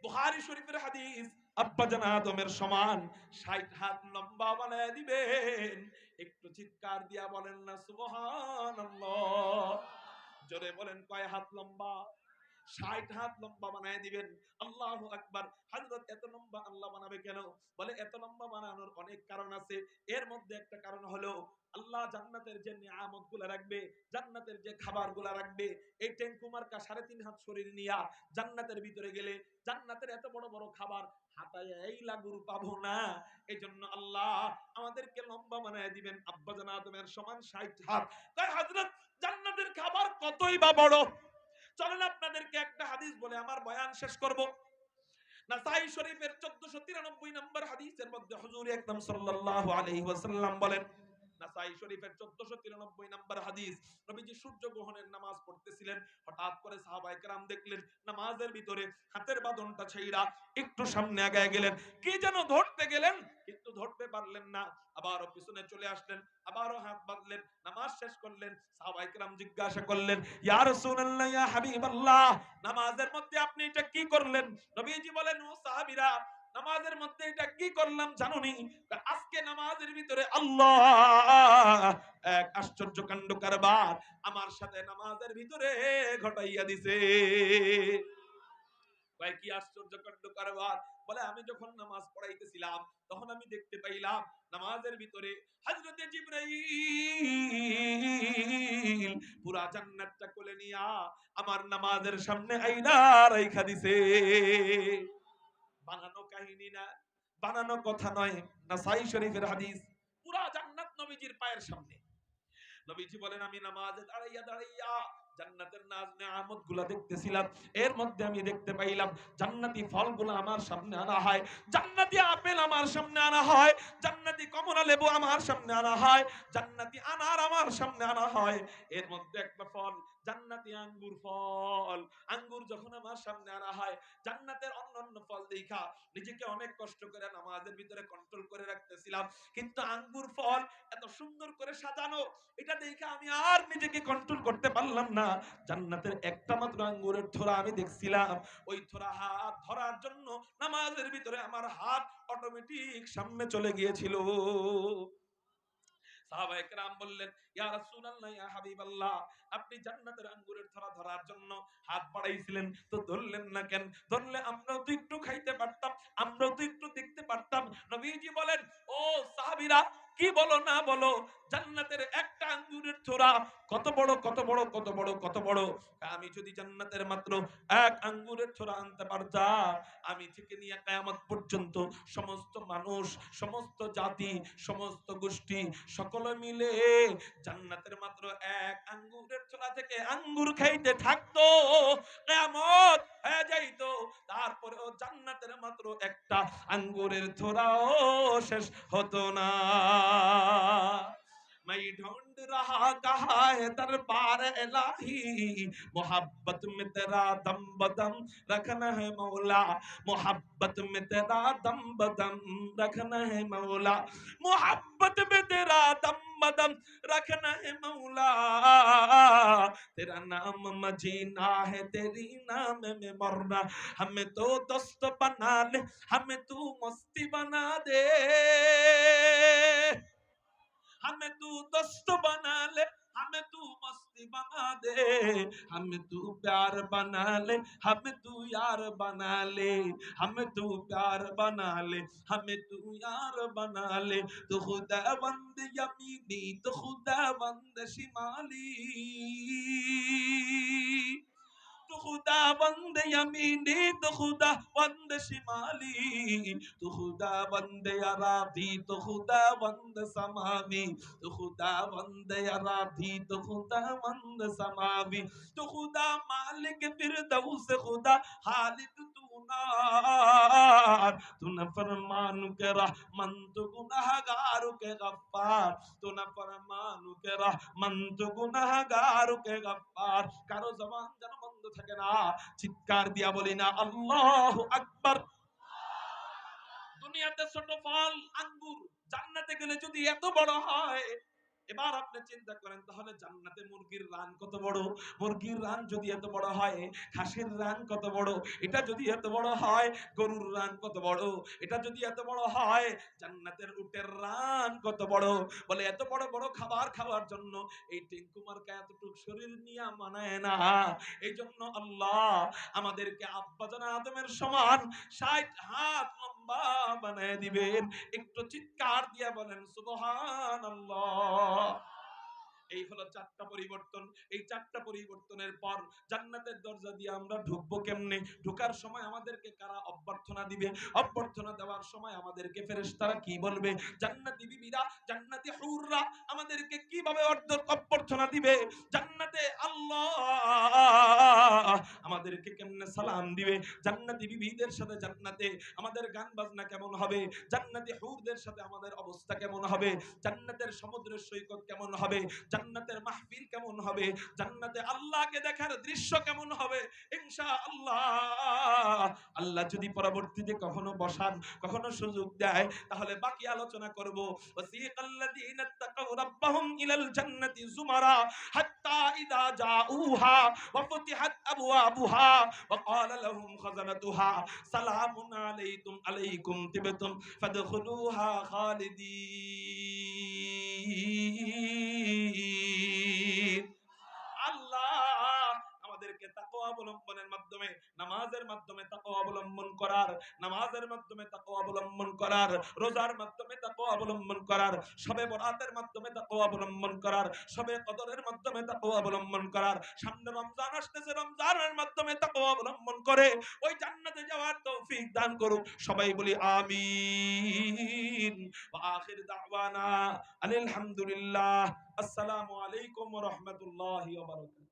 S1: বুখারী শরীফের হাদিস, আব্বা জান আদমের সমান 60 হাত লম্বা বানায় দিবেন। একটু চিৎকার দিয়া বলেন না সুবহানাল্লাহ। জোরে বলেন কয় হাত লম্বা? 60 হাত লম্বা বানায় দিবেন। আল্লাহু আকবার। হযরত এত লম্বা আল্লাহ বানাবে কেন? বলে এত লম্বা বানানোর অনেক কারণ আছে। এর মধ্যে একটা কারণ হলো আল্লাহ জান্নাতের যে নিয়ামতগুলো রাখবে, জান্নাতের যে খাবারগুলো রাখবে, এই টেঙ্কু মার্কা 3.5 হাত শরীর নিয়া জান্নাতের ভিতরে গেলে জান্নাতের এত বড় বড় খাবার হাতায় এই লাগুর পাবো না। এজন্য আল্লাহ আমাদেরকে লম্বা বানায় দিবেন আব্বা জান আদমের সমান 60 হাত। তাই হযরত জান্নাতের খাবার কতই বা বড়। চলেন আপনাদেরকে একটা হাদিস বলে আমার বয়ান শেষ করব। নাসাই শরীফের 1493 নম্বর হাদিসের মধ্যে হুজুর আকরাম সাল্লাল্লাহু আলাইহি ওয়াসাল্লাম বলেন, নাসাই শরীফের 1493 নম্বর হাদিস, নবীজি সূর্য গ্রহণের নামাজ পড়তেছিলেন, হঠাৎ করে সাহাবায়ে কেরাম দেখলেন নামাজের ভিতরে হাতের বাঁধনটা ছেইড়া একটু সামনে আগায় গেলেন, কি যেন ধরতে গেলেন কিন্তু ধরতে পারলেন না, আবারও পিছনে চলে আসলেন, আবারও হাত বাঁধলেন, নামাজ শেষ করলেন। সাহাবায়ে কেরাম জিজ্ঞাসা করলেন, ইয়া রাসূলুল্লাহ, ইয়া হাবিবাল্লাহ, নামাজের মধ্যে আপনি এটা কি করলেন? নবীজি বলেন, ও সাহাবীরা, নামাজের মধ্যে এটা কি করলাম জানোনি? আজকে নামাজের ভিতরে আল্লাহ এক আশ্চর্য কাণ্ড কারবার আমার সাথে নামাজের ভিতরে ঘটাইয়া দিছে। ভাই কি আশ্চর্য কাণ্ড কারবার! বলে আমি যখন নামাজ পড়াইতেছিলাম তখন আমি দেখতে পাইলাম নামাজের ভিতরে হযরতে জিবরাইল পুরা জান্নাতটা কোলে নিয়া আমার নামাজের সামনে আইনা রাইখা দিছে। বানানো কাহিনী না, বানানো কথা নয়, নাসাই শরীফের হাদিস। পুরা জান্নাত নবীজির পায়ের সামনে। নবীজি বলেন আমি নামাজে দাঁড়াইয়া দাঁড়াইয়া জান্নাতের নাজ নেয়ামত গুলা দেখতেছিলাম, এর মধ্যে আমি দেখতে পাইলাম জান্নাতি ফলগুলো আমার সামনে আনা হয়, জান্নাতি আপেল আমার সামনে আনা হয়, জান্নাতি কমলা লেবু আমার সামনে আনা হয়, জান্নাতি আনার আমার সামনে আনা হয়। এর মধ্যে একটা ফল জান্নাতি আঙ্গুর ফল, আঙ্গুর যখন আমার সামনে আনা হয়, জান্নাতের অন্যান্য ফল দেখা নিজেকে অনেক কষ্ট করে নামাজের ভিতরে কন্ট্রোল করে রাখতেছিলাম, কিন্তু আঙ্গুর ফল এত সুন্দর করে সাজানো, এটা দেখে আমি আর নিজেকে কন্ট্রোল করতে পারলাম না। জান্নাতের একটা মাত্র আঙ্গুরের থোড়া আমি দেখছিলাম, ওই থোড়া হাত ধরার জন্য নামাজের ভিতরে আমার হাত অটোমেটিক সামনে চলে গিয়েছিল। সাহাবায়ে কেরাম বললেন, ইয়া রাসূলুল্লাহ, ইয়া হাবিবাল্লাহ, আপনি জান্নাতের আঙ্গুরের থোড়া ধরার জন্য হাত বাড়াইছিলেন, তো ধরলেন না কেন? ধরলে আমরাও তো একটু খাইতে পারতাম, আমরাও তো একটু দেখতে পারতাম। নবীজি বলেন, ও সাহাবীরা, কি বলো না বলো, জান্নাতের একটা আঙ্গুরের থোড়া কত বড় কত বড় কত বড় কত বড়। আমি যদি জান্নাতের মাত্র এক আঙ্গুরের থোড়া আনতে পারতাম, আমি থেকে নিয়ে কিয়ামত পর্যন্ত সমস্ত মানুষ, সমস্ত জাতি, সমস্ত গোষ্ঠী সকলে মিলে জান্নাতের মাত্র এক আঙ্গুরের থোড়া থেকে আঙ্গুর খাইতে থাকতো, কিয়ামত হয়ে যাইতো, তারপরেও জান্নাতের মাত্র একটা আঙ্গুরের থোড়াও শেষ হতো না। मैं ढूंढ रहा कहाँ है दरबार इलाही, मोहब्बत में तेरा दम बदम रखना है मौला, मोहब्बत में तेरा दम बदम रखना है मौला, मोहब्बत में तेरा दम बदम रखना है मौला, तेरा नाम मजीना है तेरी नाम में मरना, हमें तो दोस्त बना ले, हमें तू मस्ती बना दे, हमें तू दोस्त बना ले, हमें तू मस्ती बना दे, हमें तू प्यार बना ले, हमें तू यार बना ले, हमें तू प्यार बना ले, हमें तू यार बना ले, तो खुदावंद यमीनी तो खुदावंद शिमाली, तो खुदावंद यमीनी तो खुदावंद शिमाली, तो खुदावंद अराधी तो खुदावंद समावी, तो खुदावंद अराधी तो खुदावंद समावी, तो खुदा मालिक फिरदौस खुदा खालिक तू नार, तू न फरमानु के रहमन तू गुनहगार के गफ्फार, तू न फरमानु के रहमन तू गुनहगार के गफ्फार। কারো জবান যেন বন্ধ থাকে না, চিৎকার দিয়া বলি না আল্লাহু আকবার। দুনিয়াতে ছোট ফল আঙ্গুর, জান্নাতে গেলে যদি এত বড় হয়, এবার আপনি চিন্তা করেন তাহলে জান্নাতে মুরগির রান কত বড়, মুরগির রান যদি এত বড় হয়, খাসির রান কত বড়, এটা যদি এত বড় হয়, গরুর রান কত বড়, এটা যদি এত বড় হয়, জান্নাতের উটের রান কত বড়। বলে এত বড় বড় খাবার খাওয়ার জন্য এই টেঙ্কুমার্কা এতটুকু শরীর নিয়ে মানায় না, এই জন্য আল্লাহ আমাদেরকে আব্বাজান আদমের সমান ৬০ হাত লম্বা বানায় দিবেন। একটু চিৎকার দিয়া বলেন সুবহানাল্লাহ। এই হলো চারটা পরিবর্তন। এই চারটা পরিবর্তনের পর জান্নাতের দরজা দিয়ে আমরা ঢুকবো কেমনে? ঢোকার সময় আমাদেরকে কারা অভ্যর্থনা দিবে? অভ্যর্থনা দেওয়ার সময় আমাদেরকে ফেরেশতারা কি বলবে? জান্নাতি বিবিরা, জান্নাতি হুররা আমাদেরকে কিভাবে অভ্যর্থনা দিবে? জান্নাতে আল্লাহ আমাদেরকে কেমনে সালাম দিবে? জান্নাতি বিবিদের সাথে জান্নাতে আমাদের গান বাজনা কেমন হবে? জান্নাতি হুরদের সাথে আমাদের অবস্থা কেমন হবে? জান্নাতের সমুদ্রের সৈকত কেমন হবে? জান্নাতের মাহফিল কেমন হবে? জান্নাতে আল্লাহকে দেখার দৃশ্য কেমন হবে? ইনশাআল্লাহ আল্লাহ যদি পরবর্তীতে কখনো বসান, কখনো সুযোগ দেয়, তাহলে বাকি আলোচনা করব। ওয়াসিকাল্লাযীনা তাকাউ রাব্বাহুম ইলাল জান্নাতি যুমারা হাত্তা ইযা জাউহা ওয়া ফুতিহাত আবওয়াবুহা ওয়া ক্বালা লাহুম খাযানাতুহা সালামুন আলাইকুম তিবতুম ফাদখুলুহা খালিদিন। আল্লাহ আমাদেরকে তাকওয়া অবলম্বনের মাধ্যমে, নামাজের মাধ্যমে তাকওয়া অবলম্বন করার, নামাজের মাধ্যমে তাকওয়া অবলম্বন করার, রোজার মাধ্যমে তাকওয়া অবলম্বন করার, শবে বরাতের মাধ্যমে তাকওয়া অবলম্বন করার, শবে কদরের মাধ্যমে তাকওয়া অবলম্বন করার, সামনে রমজান আসতেছে, রমজানের মাধ্যমে তাকওয়া অবলম্বন করে ওই জান্নাতে যাওয়ার তৌফিক দান করুক। সবাই বলি আমিন। ওয়া আখির দাওয়ানা আলহামদুলিল্লাহ। আসসালামু আলাইকুম ওয়া রাহমাতুল্লাহি ওয়া বারাকাতুহু।